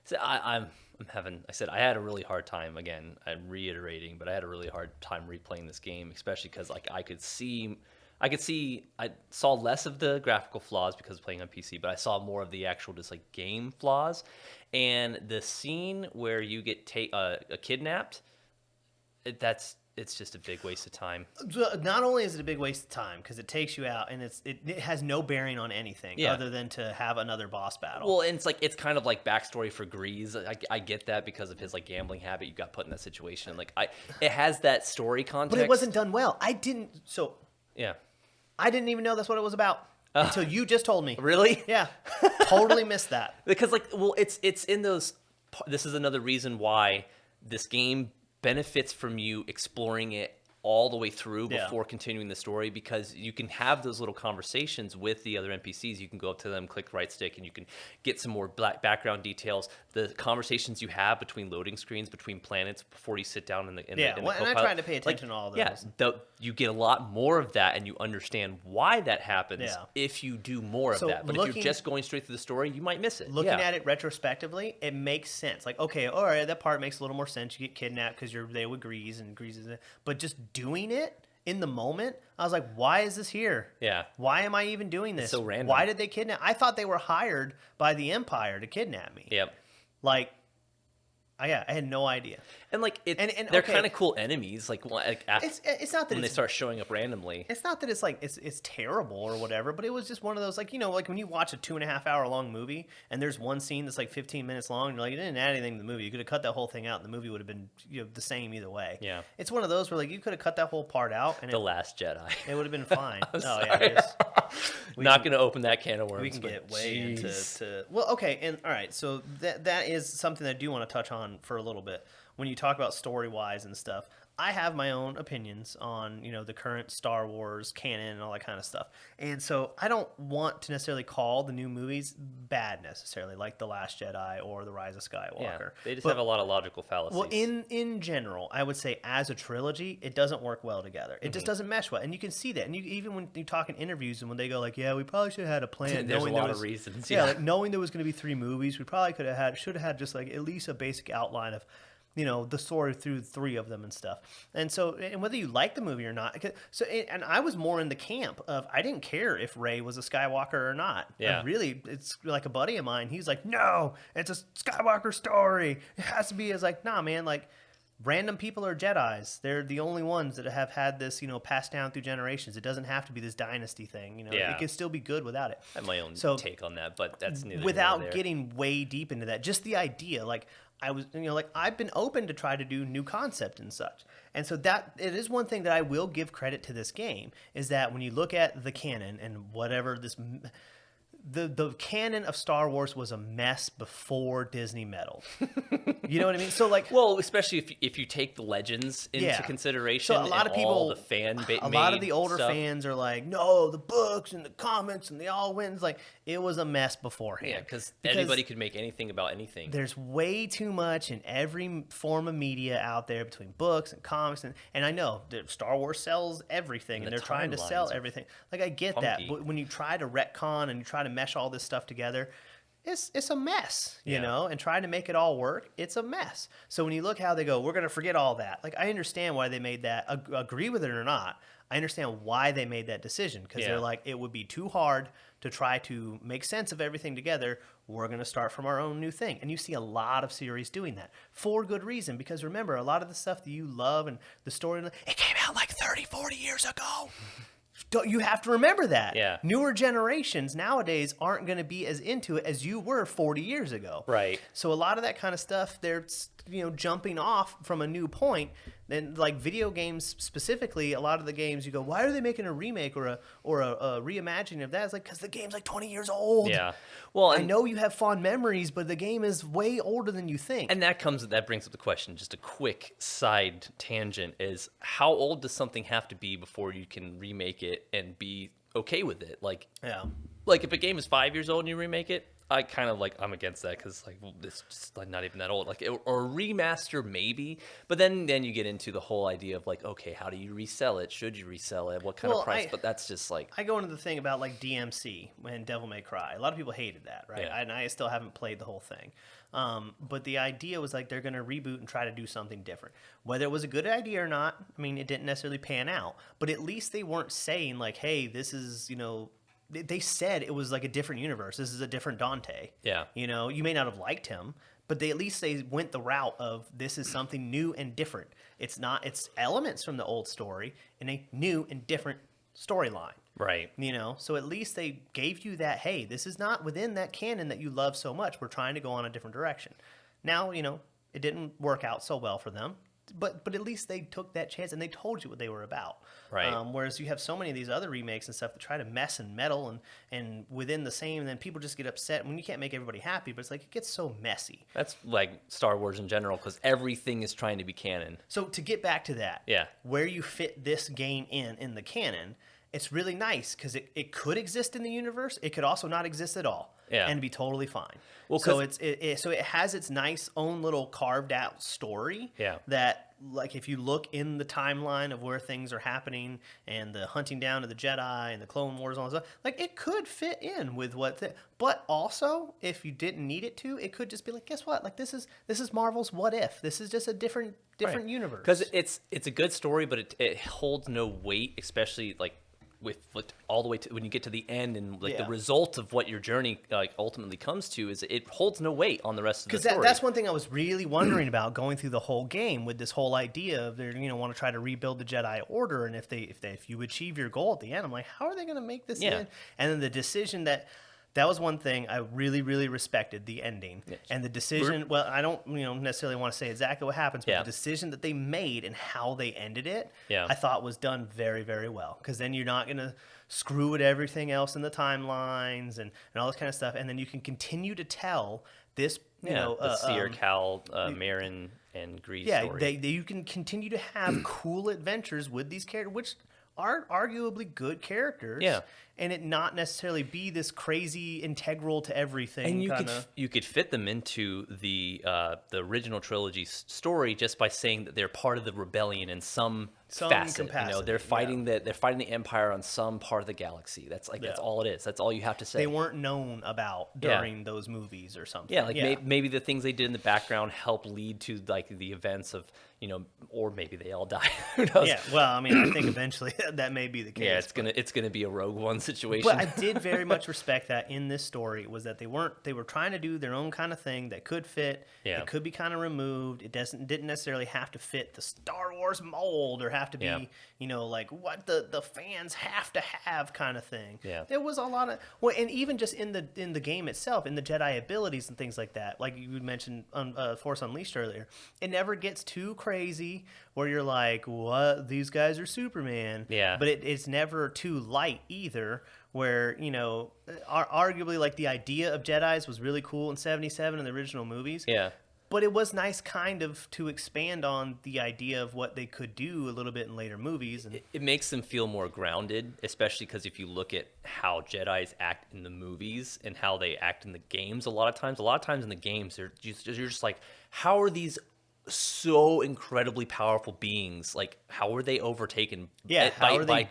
so I had a really hard time. Again, I'm reiterating, but I had a really hard time replaying this game, especially because like I saw less of the graphical flaws because of playing on PC, but I saw more of the actual just like game flaws. And the scene where you get kidnapped, it's just a big waste of time. Not only is it a big waste of time because it takes you out and it has no bearing on anything other than to have another boss battle. Well, and it's kind of like backstory for Grease. I get that because of his like gambling habit, you got put in that situation. Like it has that story context, but it wasn't done well. I didn't even know that's what it was about. Until you just told me. Really? Yeah. Totally missed that. Because it's in those. This is another reason why this game benefits from you exploring it all the way through before continuing the story, because you can have those little conversations with the other NPCs. You can go up to them, click right stick, and you can get some more background details. The conversations you have between loading screens, between planets before you sit down in the and I tried to pay attention to all those. Yeah, you get a lot more of that, and you understand why that happens if you do more of that. But if you're just going straight through the story, you might miss it. Looking at it retrospectively, it makes sense. Like, okay, all right, that part makes a little more sense. You get kidnapped because you're there with Grease, and Grease is it. But just doing it in the moment, I was like, why is this here? Yeah. Why am I even doing this? It's so random. Why did they kidnap? I thought they were hired by the Empire to kidnap me. Yep. Like, I had no idea. And like they're kind of cool enemies. Like it's not that when they start showing up randomly. It's not that it's like it's terrible or whatever, but it was just one of those, like, you know, like when you watch a 2.5 hour long movie and there's one scene that's like 15 minutes long, and you're like, you didn't add anything to the movie. You could have cut that whole thing out, and the movie would have been, you know, the same either way. Yeah, it's one of those where like you could have cut that whole part out, and The Last Jedi. It would have been fine. Not going to open that can of worms. We can get way into well, okay, and all right, so that is something that I do want to touch on for a little bit. When you talk about story-wise and stuff, I have my own opinions on, you know, the current Star Wars canon and all that kind of stuff. And so I don't want to necessarily call the new movies bad necessarily, like The Last Jedi or The Rise of Skywalker. Yeah, they just have a lot of logical fallacies. Well, in general, I would say as a trilogy, it doesn't work well together. It just doesn't mesh well. And you can see that. And even when you talk in interviews and when they go like, yeah, we probably should have had a plan. There's a lot of reasons. Yeah, like knowing there was going to be 3 movies, we probably should have had just like at least a basic outline of, you know, the story through 3 of them and stuff. And so, and whether you like the movie or not, so, and I was more in the camp of, I didn't care if Rey was a Skywalker or not. Yeah. Really, it's like a buddy of mine. He's like, no, it's a Skywalker story. It has to be. It's like, nah, man, like, random people are Jedis. They're the only ones that have had this, you know, passed down through generations. It doesn't have to be this dynasty thing. You know, It can still be good without it. I have my own take on that, but that's neither without here nor there. getting way deep into that. Just the idea, like, I was, you know, like, I've been open to try to do new concept and such. And so that it is one thing that I will give credit to this game, is that when you look at the canon and whatever this, the canon of Star Wars was a mess before Disney meddled. You know what I mean? So like, well, especially if you take the legends into consideration, so a lot of people, all the fan a lot of the older fans are like, no, the books and the comics and the all wins. Like, it was a mess beforehand. Yeah, because anybody could make anything about anything. There's way too much in every form of media out there between books and comics, and I know that Star Wars sells everything, and they're trying to sell everything. Like, I get that, but when you try to retcon and you try to mesh all this stuff together, it's a mess, you know, and trying to make it all work, it's a mess. So when you look how they go, we're going to forget all that. Like, I understand why they made that, agree with it or not. I understand why they made that decision, because they're like, it would be too hard to try to make sense of everything together. We're going to start from our own new thing. And you see a lot of series doing that for good reason, because remember, a lot of the stuff that you love and the story, it came out like 30, 40 years ago. You have to remember that. Yeah. Newer generations nowadays aren't going to be as into it as you were 40 years ago. Right. So a lot of that kind of stuff, they're, you know, jumping off from a new point. Then, like video games specifically, a lot of the games you go, why are they making a remake or a reimagining of that? It's like, because the game's like 20 years old. Yeah. Well, I know you have fond memories, but the game is way older than you think. And that brings up the question. Just a quick side tangent is, how old does something have to be before you can remake it and be okay with it? Like, like if a game is 5 years old and you remake it, I kind of I'm against that, because like, well, it's just not even that old. Like, or a remaster maybe, but then you get into the whole idea of like, okay, how do you resell it? Should you resell it? What kind of price? But that's just like, I go into the thing about like DMC when Devil May Cry. A lot of people hated that, right? Yeah. And I still haven't played the whole thing. But the idea was like, they're going to reboot and try to do something different. Whether it was a good idea or not, I mean, it didn't necessarily pan out. But at least they weren't saying like, hey, this is, you know, they said it was like a different universe. This is a different Dante. Yeah. You know, you may not have liked him, but at least they went the route of, this is something new and different. It's elements from the old story in a new and different storyline. right. You know, so at least they gave you that, hey, this is not within that canon that you love so much. We're trying to go on a different direction. Now, you know, it didn't work out so well for them. But at least they took that chance and they told you what they were about. Right. Whereas you have so many of these other remakes and stuff that try to mess and meddle and within the same, and then people just get upset when you can't make everybody happy. But it's like, it gets so messy. That's like Star Wars in general, because everything is trying to be canon. So to get back to that, where you fit this game in the canon, it's really nice, because it could exist in the universe. It could also not exist at all. Yeah. And be totally fine. Well, so it has its nice own little carved out story. Yeah. That, like, if you look in the timeline of where things are happening and the hunting down of the Jedi and the Clone Wars and all that stuff, like, it could fit in with but also, if you didn't need it to, it could just be like, guess what? Like, this is Marvel's What If. This is just a different universe. Because it's a good story, but it holds no weight, especially like all the way to when you get to the end, and like Yeah. the result of what your journey like ultimately comes to is it holds no weight on the rest of the story. Because that's one thing I was really wondering about going through the whole game with this whole idea of they want to try to rebuild the Jedi Order, and if you achieve your goal at the end, I'm like, how are they going to make this end? And then the decision that was one thing I really, really respected, the ending. Yes. And the decision, well, I don't necessarily want to say exactly what happens, but the decision that they made and how they ended it, I thought was done very, very well. Because then you're not going to screw with everything else in the timelines and all this kind of stuff. And then you can continue to tell this, the Seer, Cal, Marin, and Grease story. You can continue to have cool adventures with these characters, which are arguably good characters. Yeah. And it not necessarily be this crazy integral to everything. And you could fit them into the original trilogy's story just by saying that they're part of the rebellion in some facet. Capacity. They're fighting the Empire on some part of the galaxy. That's all it is. That's all you have to say. They weren't known about during those movies or something. Yeah, maybe the things they did in the background help lead to like the events of or maybe they all die. Who knows? Yeah, well, I mean, I think eventually that may be the case. Yeah, it's gonna be a Rogue One situation. But I did very much respect that in this story was that they were trying to do their own kind of thing that could fit. Yeah. It could be kind of removed. It didn't necessarily have to fit the Star Wars mold or have to be like what the fans have to have kind of thing. Yeah. There was a lot of and even just in the game itself, in the Jedi abilities and things like that, like you mentioned Force Unleashed earlier, it never gets too crazy where you're like, what, these guys are Superman. Yeah. But it's never too light either, where, arguably like the idea of Jedis was really cool in 77 in the original movies. Yeah. But it was nice kind of to expand on the idea of what they could do a little bit in later movies. And it makes them feel more grounded, especially because if you look at how Jedis act in the movies and how they act in the games, a lot of times in the games, you're just like, how are these so incredibly powerful beings? Like, how were they overtaken by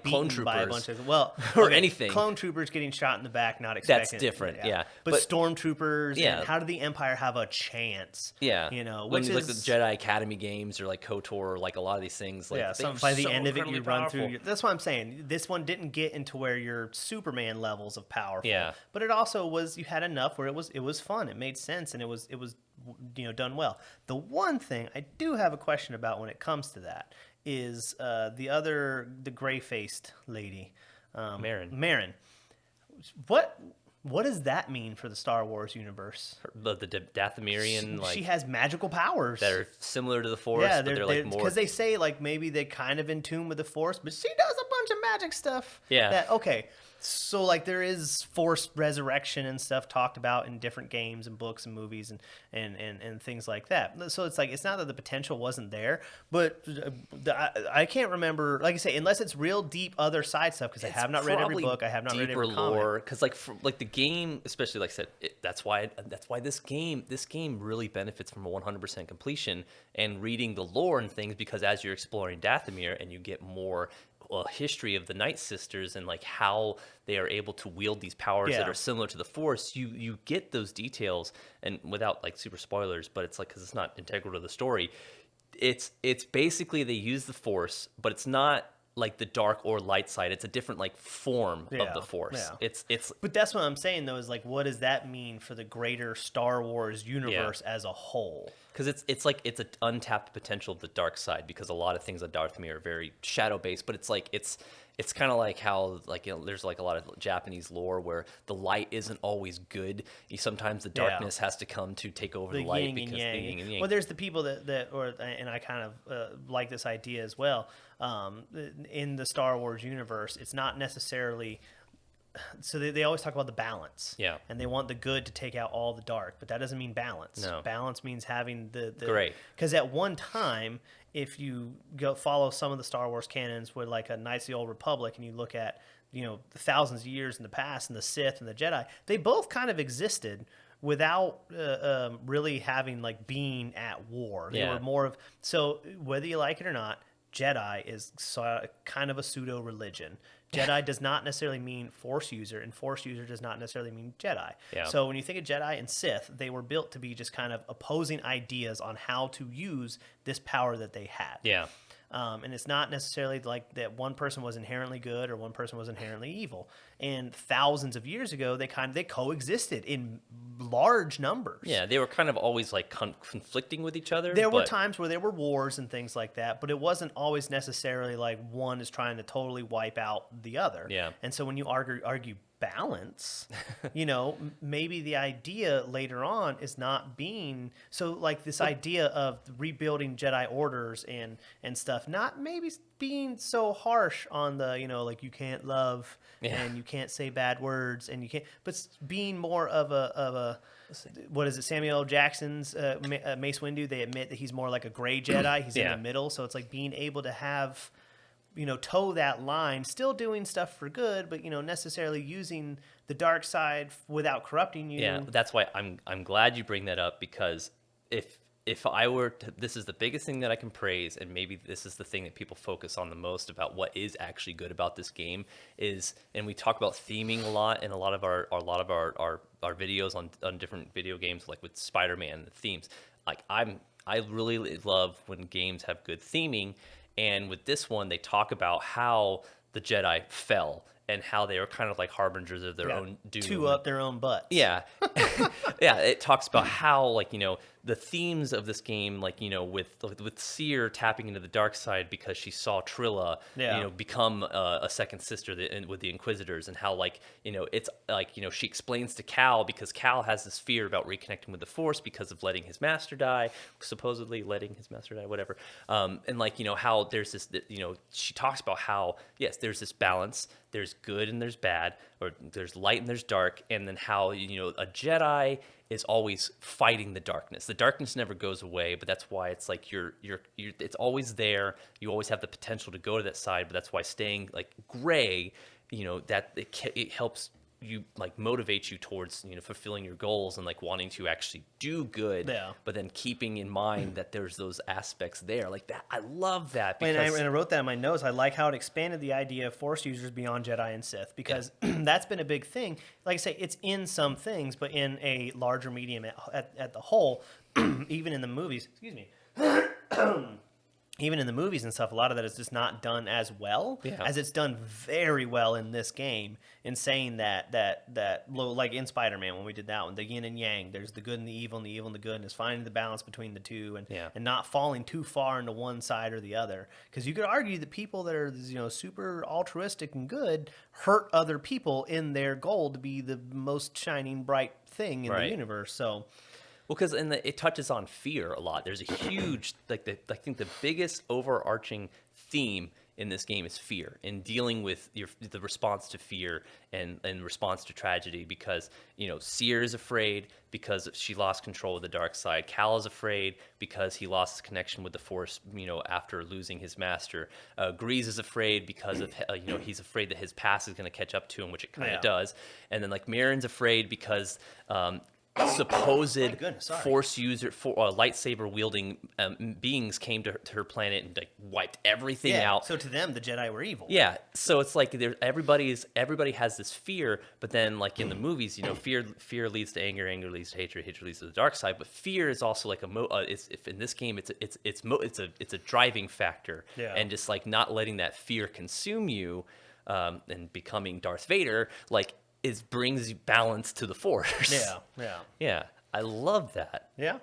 clone troopers by a bunch of, or anything? Clone troopers getting shot in the back, not expecting. That's different, yeah. But stormtroopers, and how did the Empire have a chance? Yeah, when you look at the Jedi Academy games or like KOTOR, or like a lot of these things, like by the end of it, you run through. That's what I'm saying. This one didn't get into where you're Superman levels of powerful. Yeah, but it also was. You had enough where it was fun. It made sense, and it was done well. The one thing I do have a question about when it comes to that is the gray-faced lady, Marin. What does that mean for the Star Wars universe? The Dathomirian, she has magical powers that are similar to the Force, but they're like more, because they say like maybe they're kind of in tune with the Force, but she does a bunch of magic stuff. Yeah. So like there is Force resurrection and stuff talked about in different games and books and movies and things like that. So it's like it's not that the potential wasn't there, but I can't remember. Like I say, unless it's real deep other side stuff, because I have not read every book, I have not read every lore. Because like the game, especially like I said, that's why this game really benefits from a 100% completion and reading the lore and things, because as you're exploring Dathomir and you get more history of the Night Sisters and like how they are able to wield these powers that are similar to the Force, you get those details, and without like super spoilers, but it's like, because it's not integral to the story, it's basically they use the Force, but it's not like the dark or light side. It's a different like form of the Force. It's but that's what I'm saying though, is like, what does that mean for the greater Star Wars universe as a whole? Because it's like it's an untapped potential of the dark side, because a lot of things on Dathomir are very shadow based, but it's like it's kind of like how there's like a lot of Japanese lore where the light isn't always good. Sometimes the darkness has to come to take over the light, because the yin and yang. Well, there's the people that and I kind of like this idea as well. In the Star Wars universe, it's not necessarily. So they always talk about the balance. Yeah. And they want the good to take out all the dark, but that doesn't mean balance. No. Balance means having the Great. Because at one time, if you go follow some of the Star Wars canons with like a Knights of the Old Republic, and you look at, the thousands of years in the past, and the Sith and the Jedi, they both kind of existed without really having like being at war. They were more of, so whether you like it or not, Jedi is kind of a pseudo religion. Jedi does not necessarily mean Force user, and Force user does not necessarily mean Jedi. Yeah. So when you think of Jedi and Sith, they were built to be just kind of opposing ideas on how to use this power that they had. Yeah. And it's not necessarily like that one person was inherently good or one person was inherently evil. And thousands of years ago, they coexisted in large numbers. Yeah, they were kind of always like conflicting with each other. There were times where there were wars and things like that, but it wasn't always necessarily like one is trying to totally wipe out the other. Yeah. And so when you argue balance, maybe the idea later on is not being so like this idea of rebuilding Jedi orders and stuff, not maybe being so harsh on the like you can't love and you can't say bad words and you can't, but being more of a what is it, Samuel L. Jackson's Mace Windu, they admit that he's more like a gray Jedi. He's in the middle, so it's like being able to have toe that line, still doing stuff for good, but necessarily using the dark side without corrupting you. Yeah, that's why I'm glad you bring that up, because if I were to, this is the biggest thing that I can praise, and maybe this is the thing that people focus on the most about what is actually good about this game is, and we talk about theming a lot in a lot of our videos on different video games, like with Spider-Man, the themes. Like I really love when games have good theming. And with this one, they talk about how the Jedi fell and how they were kind of like harbingers of their own doom. Chew up their own butts. Yeah. Yeah, it talks about how, like, the themes of this game, like, with Seer tapping into the dark side because she saw Trilla, become a second sister with the Inquisitors, and how, like, it's like, she explains to Cal, because Cal has this fear about reconnecting with the Force because of letting his master die, supposedly letting his master die, whatever. And, like, how there's this, she talks about how, yes, there's this balance. There's good and there's bad, or there's light and there's dark, and then how a Jedi is always fighting the darkness. The darkness never goes away, but that's why it's like you're it's always there. You always have the potential to go to that side, but that's why staying like gray, that it helps you, like, motivates you towards fulfilling your goals and like wanting to actually do good. Yeah. But then keeping in mind that there's those aspects there, like that. I love that, because and I wrote that in my notes. I like how it expanded the idea of Force users beyond Jedi and Sith, because that's been a big thing. Like I say, it's in some things, but in a larger medium at the whole, even in the movies. Excuse me. Even in the movies and stuff, a lot of that is just not done as well as it's done very well in this game. In saying that like in Spider-Man when we did that one, the yin and yang, there's the good and the evil, and the evil and the good, and it's finding the balance between the two, and not falling too far into one side or the other. Because you could argue that people that are super altruistic and good hurt other people in their goal to be the most shining bright thing in the universe. So. Well, because it touches on fear a lot. There's a huge, I think the biggest overarching theme in this game is fear, and dealing with the response to fear and response to tragedy. Because Seer is afraid because she lost control of the dark side. Cal is afraid because he lost his connection with the Force, after losing his master. Grease is afraid because of he's afraid that his past is going to catch up to him, which it kind of does. And then like Marin's afraid because supposed Force user, lightsaber wielding beings came to her planet and like wiped everything out. So to them, the Jedi were evil. Yeah. So it's like everybody has this fear, but then like in the movies, fear leads to anger, anger leads to hatred, hatred leads to the dark side. But fear is also like if in this game it's a driving factor, and just like not letting that fear consume you, and becoming Darth Vader, like. Brings balance to the Force. Yeah. I love that. Yeah.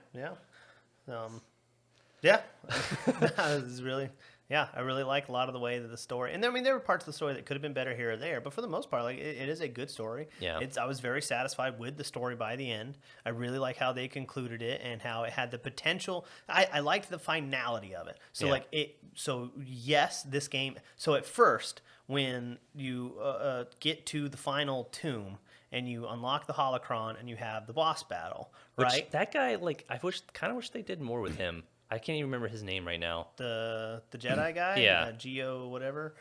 This is really, I really like a lot of the way that the story, and I mean, there were parts of the story that could have been better here or there, but for the most part, like it is a good story. Yeah. I was very satisfied with the story by the end. I really like how they concluded it and how it had the potential. I liked the finality of it. So yes, this game. So at first, when you get to the final tomb and you unlock the holocron and you have the boss battle, right? That guy, like, I kind of wish they did more with him. I can't even remember his name right now. The Jedi guy, Geo whatever,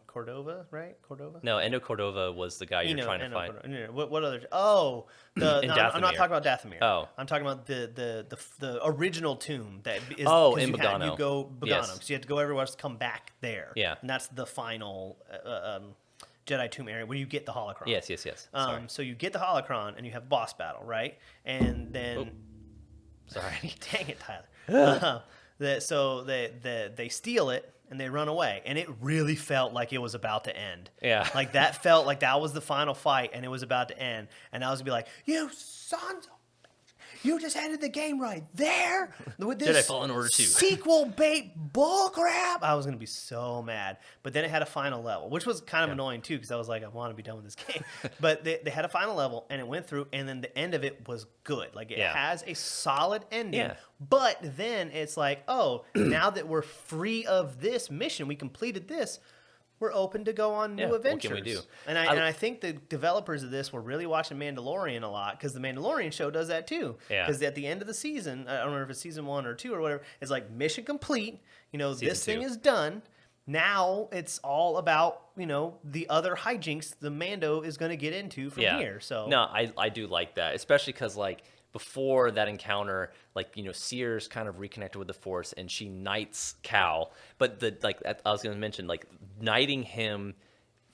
Cordova, right? Cordova? No, Endo Cordova was the guy you're trying to find. What other? Oh, I'm not talking about Dathomir. Oh, I'm talking about the original tomb that is. In Bogano. You go Bogano, so you have to go everywhere else to come back there. Yeah, and that's the final Jedi tomb area where you get the holocron. Yes. So you get the holocron and you have boss battle, right? And then, sorry, dang it, Tyler. They steal it and they run away, and it really felt like it was about to end. Yeah. Like that felt like that was the final fight, and it was about to end. And I was gonna be like, "You sons, you just ended the game right there with this Jedi Fallen Order 2 sequel bait bullcrap." I was gonna be so mad, but then it had a final level, which was kind of annoying too, because I was like, I want to be done with this game. But they had a final level, and it went through, and then the end of it was good. Like it has a solid ending. Yeah. But then it's like, oh, now that we're free of this mission, we completed this. We're open to go on new adventures. What can we do? And I think the developers of this were really watching Mandalorian a lot, because the Mandalorian show does that too. Yeah. Because at the end of the season, I don't remember if it's season 1 or 2 or whatever, it's like mission complete. This thing is done. Now it's all about, the other hijinks the Mando is going to get into from here. So no, I do like that, especially because before that encounter, Sears kind of reconnected with the Force, and she knights Cal. But I was going to mention, knighting him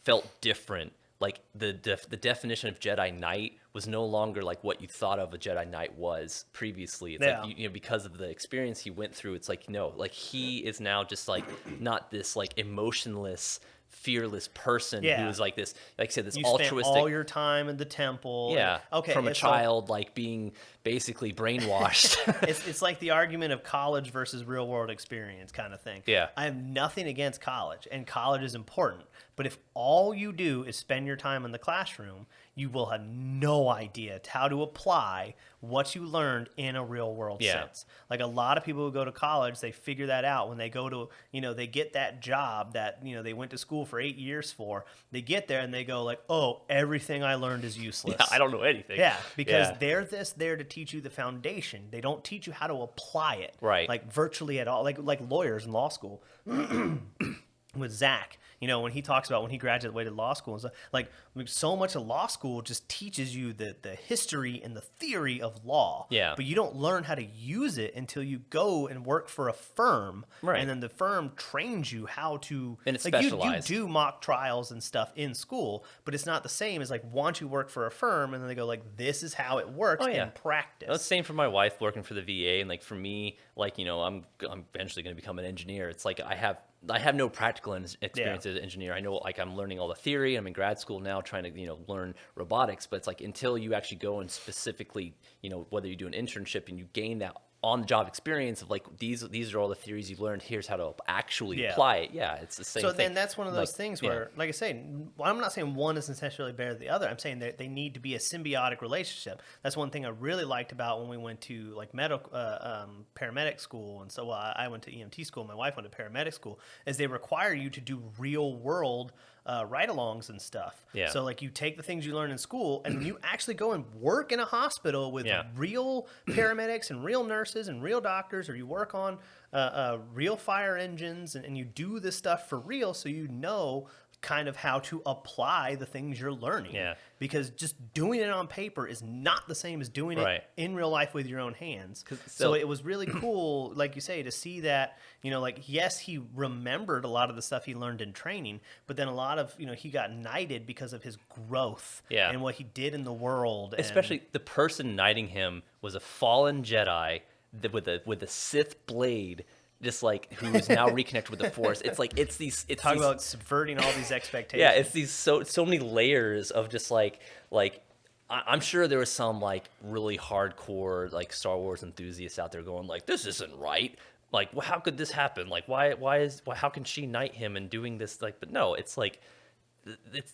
felt different. Like the definition of Jedi Knight was no longer like what you thought of a Jedi Knight was previously. It's like because of the experience he went through. It's like no, he is now just not this emotionless, fearless person who is like this, like I said, this you altruistic. Spent all your time in the temple. From a child, being basically brainwashed. It's like the argument of college versus real world experience kind of thing. Yeah, I have nothing against college, and college is important. But if all you do is spend your time in the classroom, you will have no idea how to apply what you learned in a real world sense. Like a lot of people who go to college, they figure that out when they go to, they get that job that, they went to school for 8 years for. They get there and they go like, oh, everything I learned is useless. Yeah, I don't know anything. Yeah, because they're there to teach you the foundation. They don't teach you how to apply it. Right. Like virtually at all. Like lawyers in law school. With Zach, when he talks about when he graduated law school and stuff, so much of law school just teaches you the history and the theory of law. Yeah. But you don't learn how to use it until you go and work for a firm. Right. And then the firm trains you how to. And it's specialized. You do mock trials and stuff in school, but it's not the same as once you work for a firm and then they go this is how it works in practice. Well, it's the same for my wife working for the VA, and for me, I'm eventually going to become an engineer. It's I have no practical experience as an engineer. I know I'm learning all the theory. I'm in grad school now trying to learn robotics, but it's until you actually go and specifically whether you do an internship and you gain that on-the-job experience of these are all the theories you've learned. Here's how to actually apply it. Yeah, it's the same. So thing. then that's one of those things where, like I say, I'm not saying one is necessarily better than the other. I'm saying that they need to be a symbiotic relationship. That's one thing I really liked about when we went to medical paramedic school, and so I went to EMT school. My wife went to paramedic school. Is they require you to do real world ride-alongs and stuff. Yeah. So you take the things you learn in school and you actually go and work in a hospital with real paramedics and real nurses and real doctors, or you work on real fire engines and you do this stuff for real, so kind of how to apply the things you're learning. Yeah. Because just doing it on paper is not the same as doing it in real life with your own hands. So it was really cool, like you say, to see that, yes, he remembered a lot of the stuff he learned in training, but then a lot of, he got knighted because of his growth and what he did in the world. Especially the person knighting him was a fallen Jedi with a Sith blade, just who is now reconnected with the Force. It's talk about subverting all these expectations. Yeah, it's these so many layers of just I'm sure there was some really hardcore Star Wars enthusiasts out there going this isn't right. How could this happen? How can she knight him and doing this? But no, it's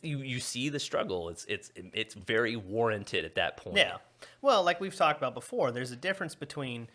you see the struggle. It's very warranted at that point. Yeah. Well, like we've talked about before, there's a difference between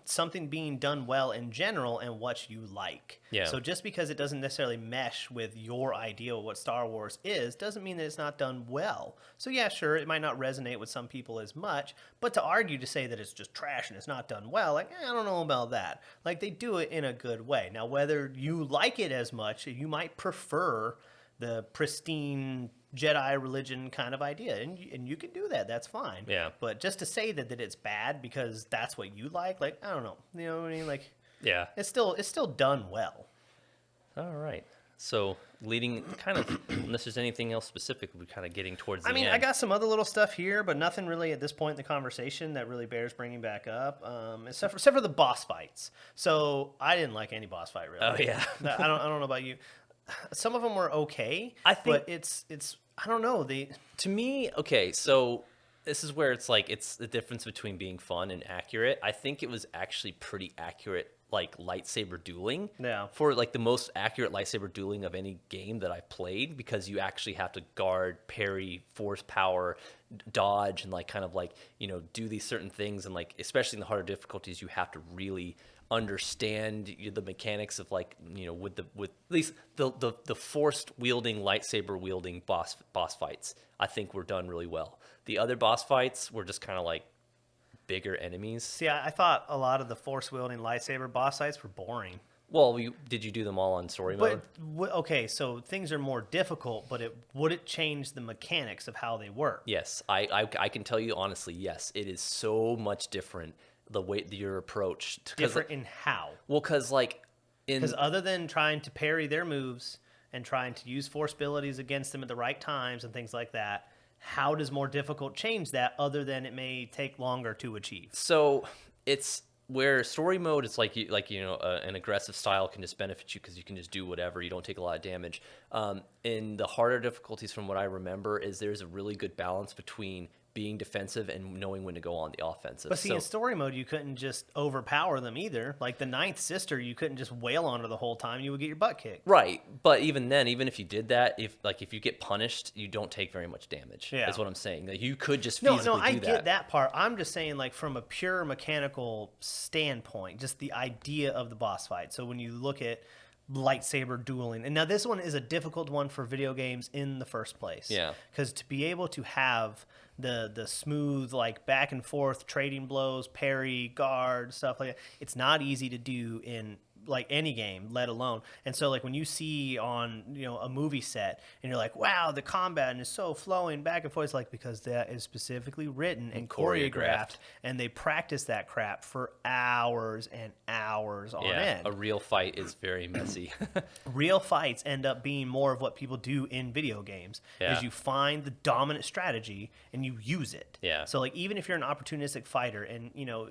something being done well in general and what you like. Yeah. So just because it doesn't necessarily mesh with your idea of what Star Wars is, doesn't mean that it's not done well. So yeah, sure, it might not resonate with some people as much, but to argue to say that it's just trash and it's not done well, I don't know about that. They do it in a good way. Now, whether you like it as much, you might prefer the pristine Jedi religion kind of idea, and you can do that. That's fine. Yeah. But just to say that it's bad because that's what you like, I don't know. You know what I mean? Yeah. It's still done well. All right. So leading kind of, unless there's anything else specific, we're kind of getting towards the I mean, end. I got some other little stuff here, but nothing really at this point in the conversation that really bears bringing back up, except for the boss fights. So I didn't like any boss fight really. Oh yeah. I don't know about you. Some of them were okay, I think but it's I don't know. to me, okay, so this is where it's like it's the difference between being fun and accurate. I think it was actually pretty accurate, like lightsaber dueling. Yeah. For like the most accurate lightsaber dueling of any game that I've played, because you actually have to guard, parry, force power, dodge, and like kind of like, you know, do these certain things, and like especially in the harder difficulties, you have to really understand the mechanics of, like, you know, with at least the forced wielding, lightsaber wielding boss fights, I think were done really well. The other boss fights were just kind of like bigger enemies. See, I thought a lot of the force wielding lightsaber boss fights were boring. Well, did you do them all on story mode? But okay, so things are more difficult, but would it change the mechanics of how they work? Yes, I can tell you honestly, yes, it is so much different, the way your approach. Different in how? Well, because other than trying to parry their moves and trying to use force abilities against them at the right times and things like that, how does more difficult change that, other than it may take longer to achieve? So it's where story mode is like an aggressive style can just benefit you because you can just do whatever, you don't take a lot of damage. In the harder difficulties, from what I remember, is there's a really good balance between being defensive and knowing when to go on the offensive. But see, in story mode, you couldn't just overpower them either. Like the ninth sister, you couldn't just wail on her the whole time. You would get your butt kicked. Right. But even then, even if you did that, if you get punished, you don't take very much damage. Yeah. Is what I'm saying. Like, you could just No, feasibly do that. I get that part. I'm just saying, like, from a pure mechanical standpoint, just the idea of the boss fight. So when you look at lightsaber dueling, and now this one is a difficult one for video games in the first place. Yeah. Because to be able to have the smooth, like, back and forth trading blows, parry, guard, stuff like that, it's not easy to do in like any game, let alone. And so, like, when you see on, you know, a movie set and you're like, wow, the combat is so flowing back and forth, it's like, because that is specifically written and choreographed, and they practice that crap for hours and hours on end. A real fight is very messy. Real fights end up being more of what people do in video games, is you find the dominant strategy and you use it. Yeah. So, like, even if you're an opportunistic fighter and, you know,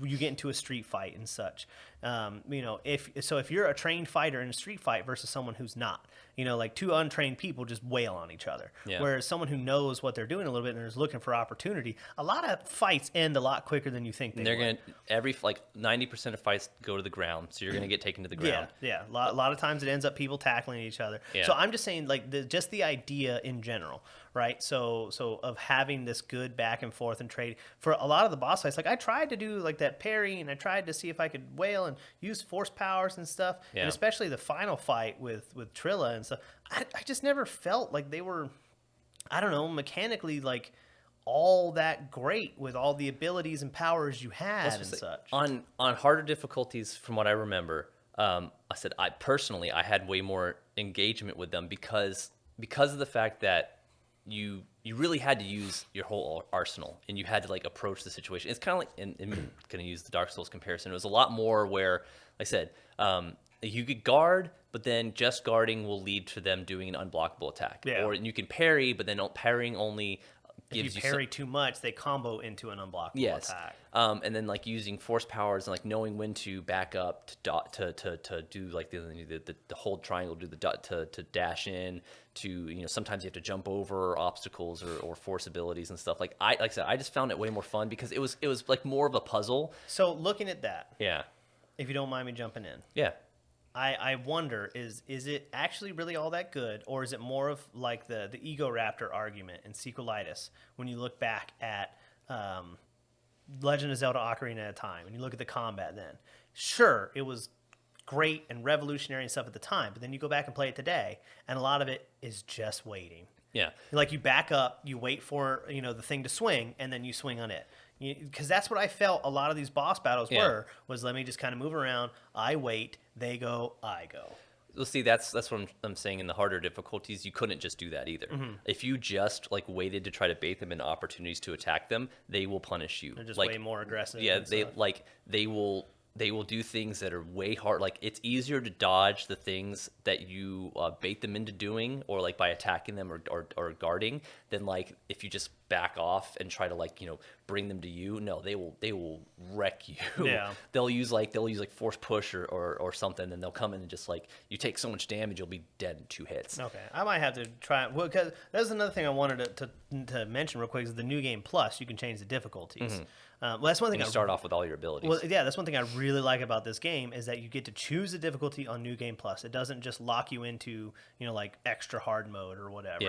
you get into a street fight and such, you know, if you're a trained fighter in a street fight versus someone who's not, you know, like, two untrained people just wail on each other. Yeah. Whereas someone who knows what they're doing a little bit and is looking for opportunity, a lot of fights end a lot quicker than you think they would. They're gonna 90% of fights go to the ground, so you're gonna get taken to the ground. Yeah. A lot of times it ends up people tackling each other. Yeah. So I'm just saying, like, just the idea in general, right? So of having this good back and forth and trade for a lot of the boss fights. Like, I tried to do like that parry, and I tried to see if I could wail and use force powers and stuff. Yeah. And especially the final fight with Trilla and stuff. I just never felt like they were, I don't know, mechanically, like, all that great with all the abilities and powers you had and such. On harder difficulties, from what I remember, I said I had way more engagement with them because of the fact that you really had to use your whole arsenal, and you had to, like, approach the situation. It's kind of like, and I'm going to use the Dark Souls comparison. It was a lot more where, like I said, you could guard, but then just guarding will lead to them doing an unblockable attack. Yeah. Or you can parry, but then parrying only gives if you parry too much, they combo into an unblockable attack. And then, like, using force powers and, like, knowing when to back up to do, like, the hold triangle, do to dash in, to, you know, sometimes you have to jump over obstacles or force abilities and stuff. Like I said, I just found it way more fun because it was like more of a puzzle. So looking at that, Yeah. if you don't mind me jumping in, Yeah. I wonder, is it actually really all that good, or is it more of like the Ego Raptor argument in Sequelitis when you look back at Legend of Zelda Ocarina of Time and you look at the combat then? Sure, it was great and revolutionary and stuff at the time, but then you go back and play it today, and a lot of it is just waiting. Yeah. Like, you back up, you wait for, you know, the thing to swing, and then you swing on it. Because that's what I felt a lot of these boss battles was, let me just kind of move around, I wait, they go, I go. Well, see, that's what I'm saying. In the harder difficulties, you couldn't just do that either. Mm-hmm. If you just, like, waited to try to bait them into opportunities to attack them, they will punish you. They're just like, way more aggressive. Yeah, they will they will do things that are way hard. Like, it's easier to dodge the things that you bait them into doing, or like by attacking them or guarding, than like if you just back off and try to like bring them to you. No, they will wreck you. Yeah. they'll use like force push or something, and they'll come in and just like, you take so much damage, you'll be dead in 2 hits. Okay, I might have to try. Well, because that's another thing I wanted to mention real quick is the new game plus. You can change the difficulties. Well, that's one thing. You start off with all your abilities. Well, yeah, that's one thing I really like about this game is that you get to choose the difficulty on New Game Plus. It doesn't just lock you into like extra hard mode or whatever.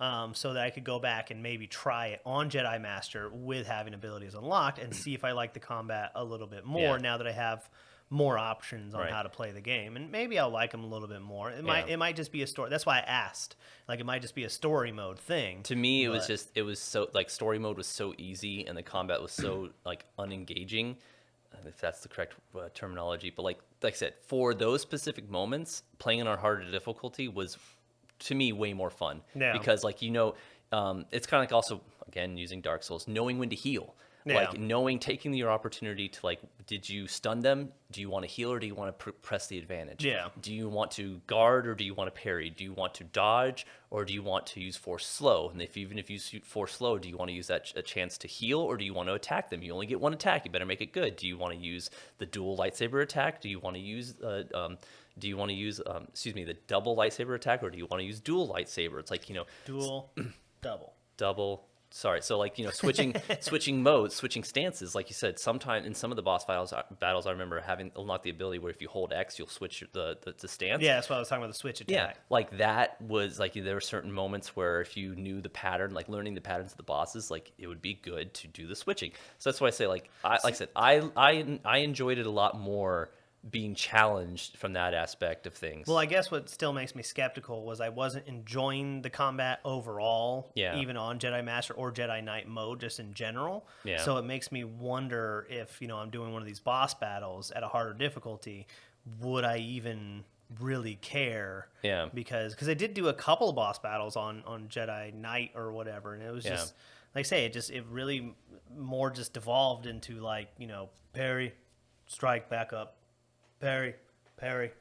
Yeah. So that I could go back and maybe try it on Jedi Master with having abilities unlocked and see if I like the combat a little bit more now that I have more options on how to play the game, and maybe I'll like them a little bit more. It might just be a story. That's why I asked. Like, it might just be a story mode thing. To me, it was so like, story mode was so easy, and the combat was so like unengaging, if that's the correct terminology. But like I said, for those specific moments, playing it on harder difficulty was, to me, way more fun. Yeah. Because like it's kind of like, also again using Dark Souls, knowing when to heal. Yeah. Like taking your opportunity to like, did you stun them? Do you want to heal, or do you want to press the advantage? Yeah. Do you want to guard, or do you want to parry? Do you want to dodge, or do you want to use force slow? And even if you use force slow, do you want to use that a chance to heal, or do you want to attack them? You only get one attack. You better make it good. Do you want to use the dual lightsaber attack? Do you want to use the double lightsaber attack, or do you want to use dual lightsaber? It's like Dual, double. Sorry, so like switching modes, switching stances, like you said. Sometimes in some of the boss battles, I remember having unlocked the ability where if you hold X, you'll switch the stance. Yeah, that's what I was talking about, the switch attack. Yeah, like that was like, there were certain moments where if you knew the pattern, like learning the patterns of the bosses, like it would be good to do the switching. So that's why I say I enjoyed it a lot more being challenged from that aspect of things. Well, I guess what still makes me skeptical was I wasn't enjoying the combat overall, even on Jedi Master or Jedi Knight mode, just in general. Yeah. So it makes me wonder if, I'm doing one of these boss battles at a harder difficulty, would I even really care? Yeah. Because I did do a couple of boss battles on Jedi Knight or whatever, and it was just, like I say, it really more just devolved into like, parry, strike, back up, parry, parry,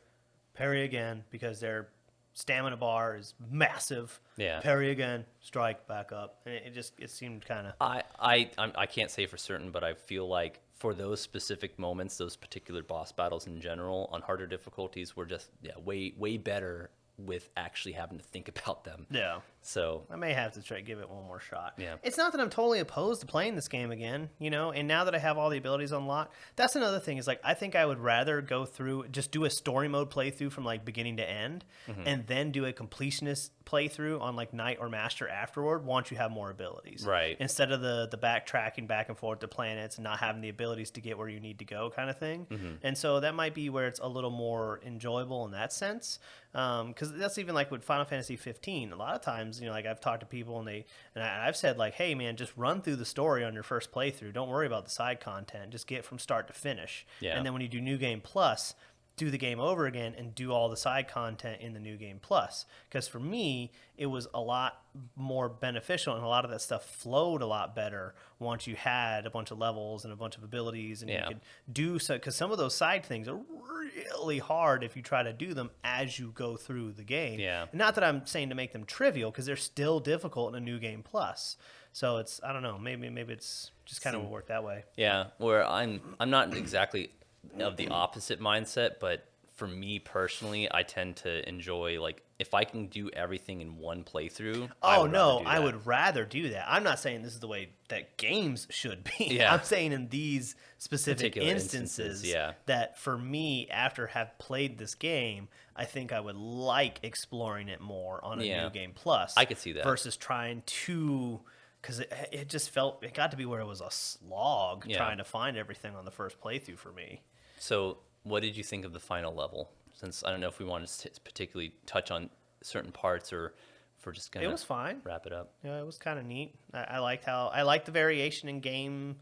parry again, because their stamina bar is massive. Yeah. Parry again, strike, back up. And it seemed kind of... I can't say for certain, but I feel like for those specific moments, those particular boss battles in general on harder difficulties were just way better with actually having to think about them. Yeah. So I may have to give it one more shot. Yeah. It's not that I'm totally opposed to playing this game again, and now that I have all the abilities unlocked, that's another thing is like, I think I would rather go through, just do a story mode playthrough from like beginning to end, and then do a completionist playthrough on like Knight or Master afterward once you have more abilities. Right. Instead of the backtracking back and forth to planets and not having the abilities to get where you need to go kind of thing. And so that might be where it's a little more enjoyable in that sense. Because that's even like with Final Fantasy 15. A lot of times, like I've talked to people and I've said like, hey man, just run through the story on your first playthrough. Don't worry about the side content. Just get from start to finish. Yeah. And then when you do New Game Plus, do the game over again and do all the side content in the New Game Plus. Because for me, it was a lot more beneficial, and a lot of that stuff flowed a lot better once you had a bunch of levels and a bunch of abilities, and you could do so. Because some of those side things are really hard if you try to do them as you go through the game. Yeah. And not that I'm saying to make them trivial, because they're still difficult in a New Game Plus. So it's, I don't know, maybe it's just kind of work that way. Yeah, where I'm not exactly of the opposite mindset, but for me personally, I tend to enjoy, like, if I can do everything in one playthrough. I would rather do that. I'm not saying this is the way that games should be. Yeah. I'm saying in these specific Particular instances yeah. that for me, after have played this game, I think I would like exploring it more on a New Game Plus. I could see that. Versus trying to... Because it just felt... It got to be where it was a slog trying to find everything on the first playthrough for me. So what did you think of the final level? Since I don't know if we want to particularly touch on certain parts, or if we're just going to... It was fine. Wrap it up. Yeah, it was kind of neat. I liked the variation in game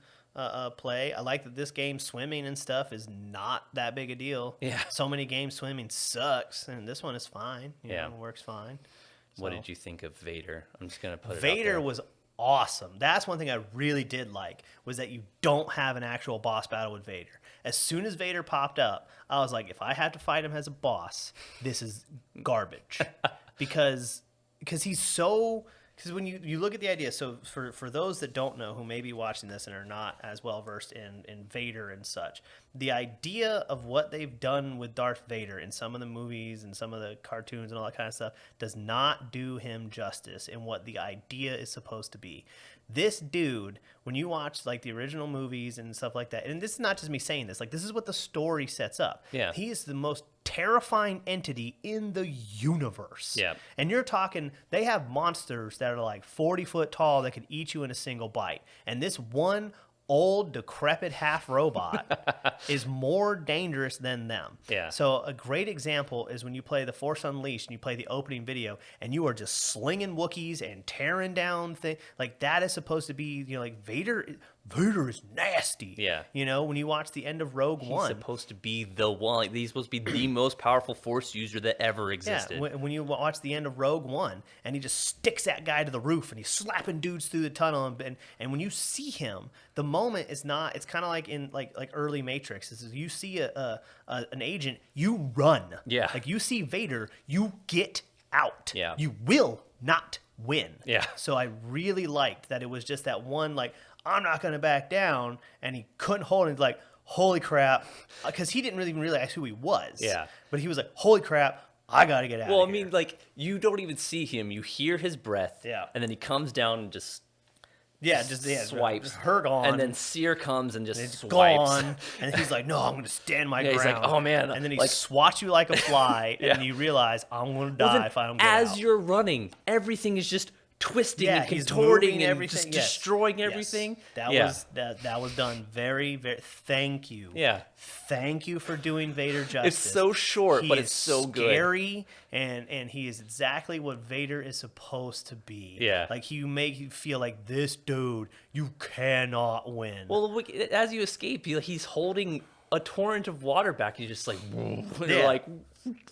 play. I like that this game swimming and stuff is not that big a deal. Yeah. So many games swimming sucks, and this one is fine. You know, it works fine. What did you think of Vader? I'm just going to put it out Vader there. was awesome. That's one thing I really did like, was that you don't have an actual boss battle with Vader. As soon as Vader popped up, I was like, if I have to fight him as a boss, this is garbage. because he's so... Because when you look at the idea, so for those that don't know, who may be watching this and are not as well versed in Vader and such, the idea of what they've done with Darth Vader in some of the movies and some of the cartoons and all that kind of stuff does not do him justice in what the idea is supposed to be. This dude, when you watch like the original movies and stuff like that, and this is not just me saying this, like this is what the story sets up. Yeah. He is the most terrifying entity in the universe. Yeah. And you're talking, they have monsters that are like 40 foot tall that could eat you in a single bite. And this one old, decrepit half robot is more dangerous than them. Yeah. So a great example is when you play The Force Unleashed and you play the opening video and you are just slinging Wookiees and tearing down things. Like that is supposed to be, like Vader is nasty. Yeah. When you watch the end of Rogue One. He's supposed to be the one. Like, he's supposed to be the most powerful Force user that ever existed. Yeah, when you watch the end of Rogue One, and he just sticks that guy to the roof, and he's slapping dudes through the tunnel, and when you see him, the moment is not. It's kind of like in like early Matrix. This is, you see an agent, you run. Yeah. Like you see Vader, you get out. Yeah. You will not win. Yeah. So I really liked that it was just that one, like, I'm not going to back down, and he couldn't hold it. He's like, holy crap, because he didn't really even realize who he was. Yeah. But he was like, holy crap, I got to get out Well, of I here. mean, like, you don't even see him. You hear his breath. Yeah. And then he comes down and just swipes. Just her gone. And then Seer comes and just it's swipes. gone. And he's like, no, I'm going to stand my ground. He's like, oh, man. And then he like, swats you like a fly, Yeah. and you realize, I'm going to die if I don't get out. As you're running, everything is just twisting and he's contorting moving and everything. just Yes. destroying Yes. everything. That was done very, very. Thank you. Yeah. Thank you for doing Vader justice. It's so short, He but is it's so good. Scary, and he is exactly what Vader is supposed to be. Yeah. Like you make you feel like this dude, you cannot win. Well, as you escape, he's holding a torrent of water back. You're just like, whoa. Yeah. You're like,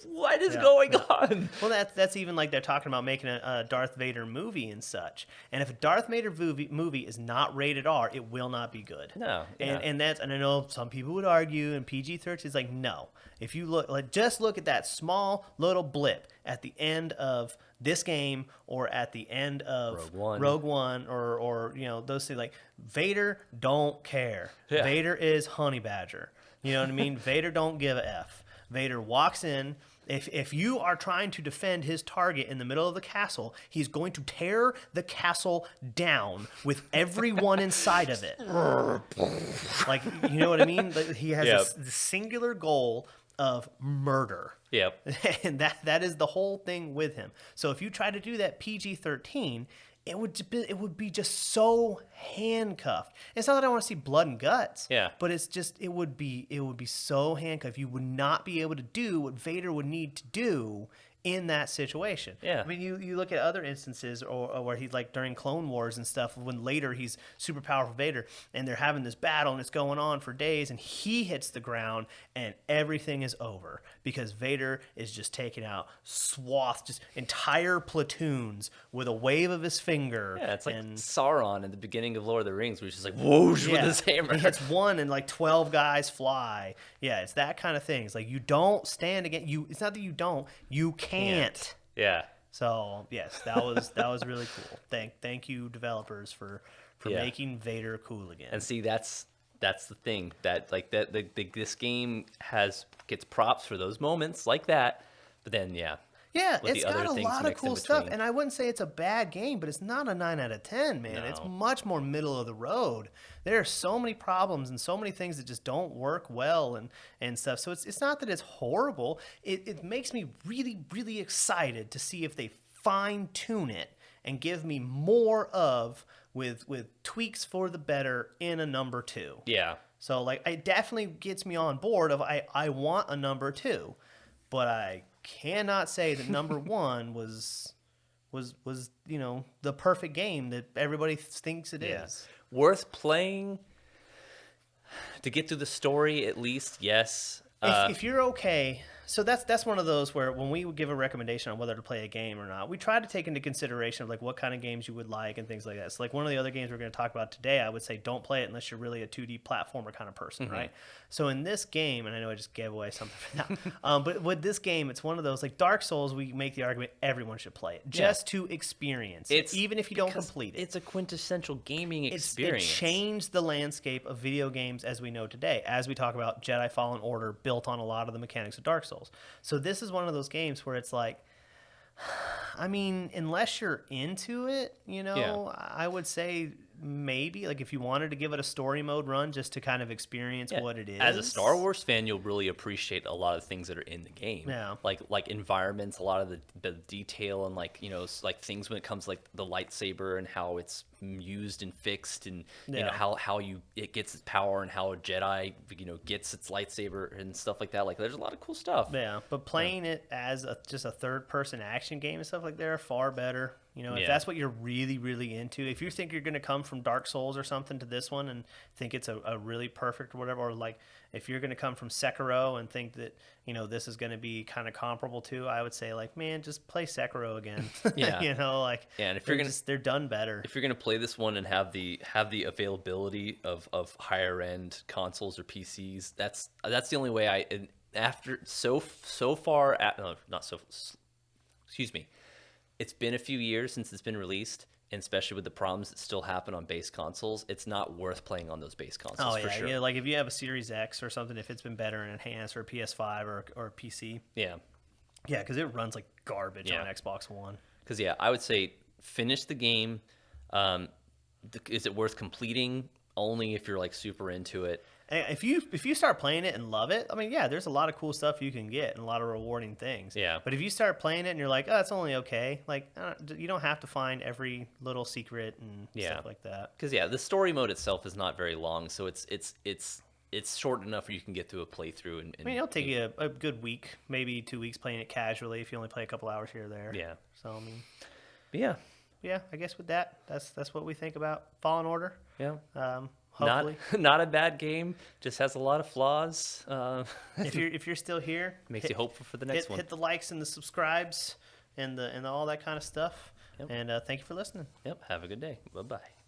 what is going on? Well, that's even like they're talking about making a Darth Vader movie and such. And if a Darth Vader movie is not rated R, it will not be good. No. Yeah. And I know some people would argue, and PG-13 is like, no. If you just look at that small little blip at the end of this game or at the end of Rogue One or those things, like Vader don't care. Yeah. Vader is Honey Badger. You know what I mean? Vader don't give a F. Vader walks in. If you are trying to defend his target in the middle of the castle, he's going to tear the castle down with everyone inside of it. Like, you know what I mean? Like, he has this singular goal of murder. Yep. And that is the whole thing with him. So if you try to do that PG-13, it would be just so handcuffed. It's not that I want to see blood and guts. Yeah. But it's just it would be so handcuffed. You would not be able to do what Vader would need to do in that situation. Yeah. I mean, you look at other instances or where he's like during Clone Wars and stuff, when later he's super powerful Vader and they're having this battle and it's going on for days and he hits the ground and everything is over because Vader is just taking out just entire platoons with a wave of his finger. Yeah, it's like Sauron at the beginning of Lord of the Rings, where he's just like whoosh with his hammer. He hits one and like 12 guys fly. Yeah, it's that kind of thing. It's like you don't stand against you. It's not that you don't. You can't. Yeah. So yes, that was really cool. Thank you developers for making Vader cool again. And see, that's the thing that this game gets props for those moments like that, but then Yeah, with it's the other got a things lot of mixed in cool stuff, between. and I wouldn't say it's a bad game, but it's not a 9 out of 10, man. No. It's much more middle of the road. There are so many problems and so many things that just don't work well and stuff. So it's not that it's horrible. It makes me really, really excited to see if they fine tune it and give me more of with tweaks for the better in a number 2. Yeah. So like it definitely gets me on board of I want a number 2, but I cannot say that number 1 was the perfect game that everybody thinks it is. Worth playing to get through the story at least. Yes. If you're okay, So that's one of those where when we give a recommendation on whether to play a game or not, we try to take into consideration of like what kind of games you would like and things like that. So like one of the other games we're going to talk about today, I would say don't play it unless you're really a 2D platformer kind of person, right? So in this game, and I know I just gave away something for that, but with this game, it's one of those like Dark Souls. We make the argument everyone should play it just to experience it, even if you don't complete it. It's a quintessential gaming experience. It changed the landscape of video games as we know today, as we talk about Jedi Fallen Order built on a lot of the mechanics of Dark Souls. So this is one of those games where it's like, I mean, unless you're into it, I would say maybe like if you wanted to give it a story mode run just to kind of experience what it is. As a Star Wars fan, you'll really appreciate a lot of things that are in the game. Yeah. Like environments, a lot of the detail and like things when it comes to, like the lightsaber and how it's used and fixed and how it gets its power and how a Jedi gets its lightsaber and stuff like that. Like there's a lot of cool stuff. Yeah, but playing it as just a third person action game and stuff like that are far better. If that's what you're really, really into, if you think you're going to come from Dark Souls or something to this one and think it's a really perfect or whatever, or like if you're going to come from Sekiro and think that, this is going to be kind of comparable to, I would say like, man, just play Sekiro again. Yeah. And if they're done better. If you're going to play this one and have the availability of higher end consoles or PCs, that's the only way it's been a few years since it's been released, and especially with the problems that still happen on base consoles, it's not worth playing on those base consoles for sure. Yeah, like if you have a Series X or something, if it's been better and enhanced, or a PS5 or a PC. Yeah. Yeah, because it runs like garbage on Xbox One. Because, I would say finish the game. Is it worth completing? Only if you're like super into it. If you start playing it and love it, I mean, there's a lot of cool stuff you can get and a lot of rewarding things. Yeah. But if you start playing it and you're like, oh, it's only okay, like you don't have to find every little secret and stuff like that. Because the story mode itself is not very long, so it's short enough where you can get through a playthrough. And I mean, it'll take you a good week, maybe 2 weeks playing it casually if you only play a couple hours here or there. Yeah. So I mean, yeah, I guess with that, that's what we think about Fallen Order. Yeah. Hopefully. Not a bad game. Just has a lot of flaws. If you're still here, makes you hopeful for the next one. Hit the likes and the subscribes and all that kind of stuff. Yep. And thank you for listening. Yep. Have a good day. Bye-bye.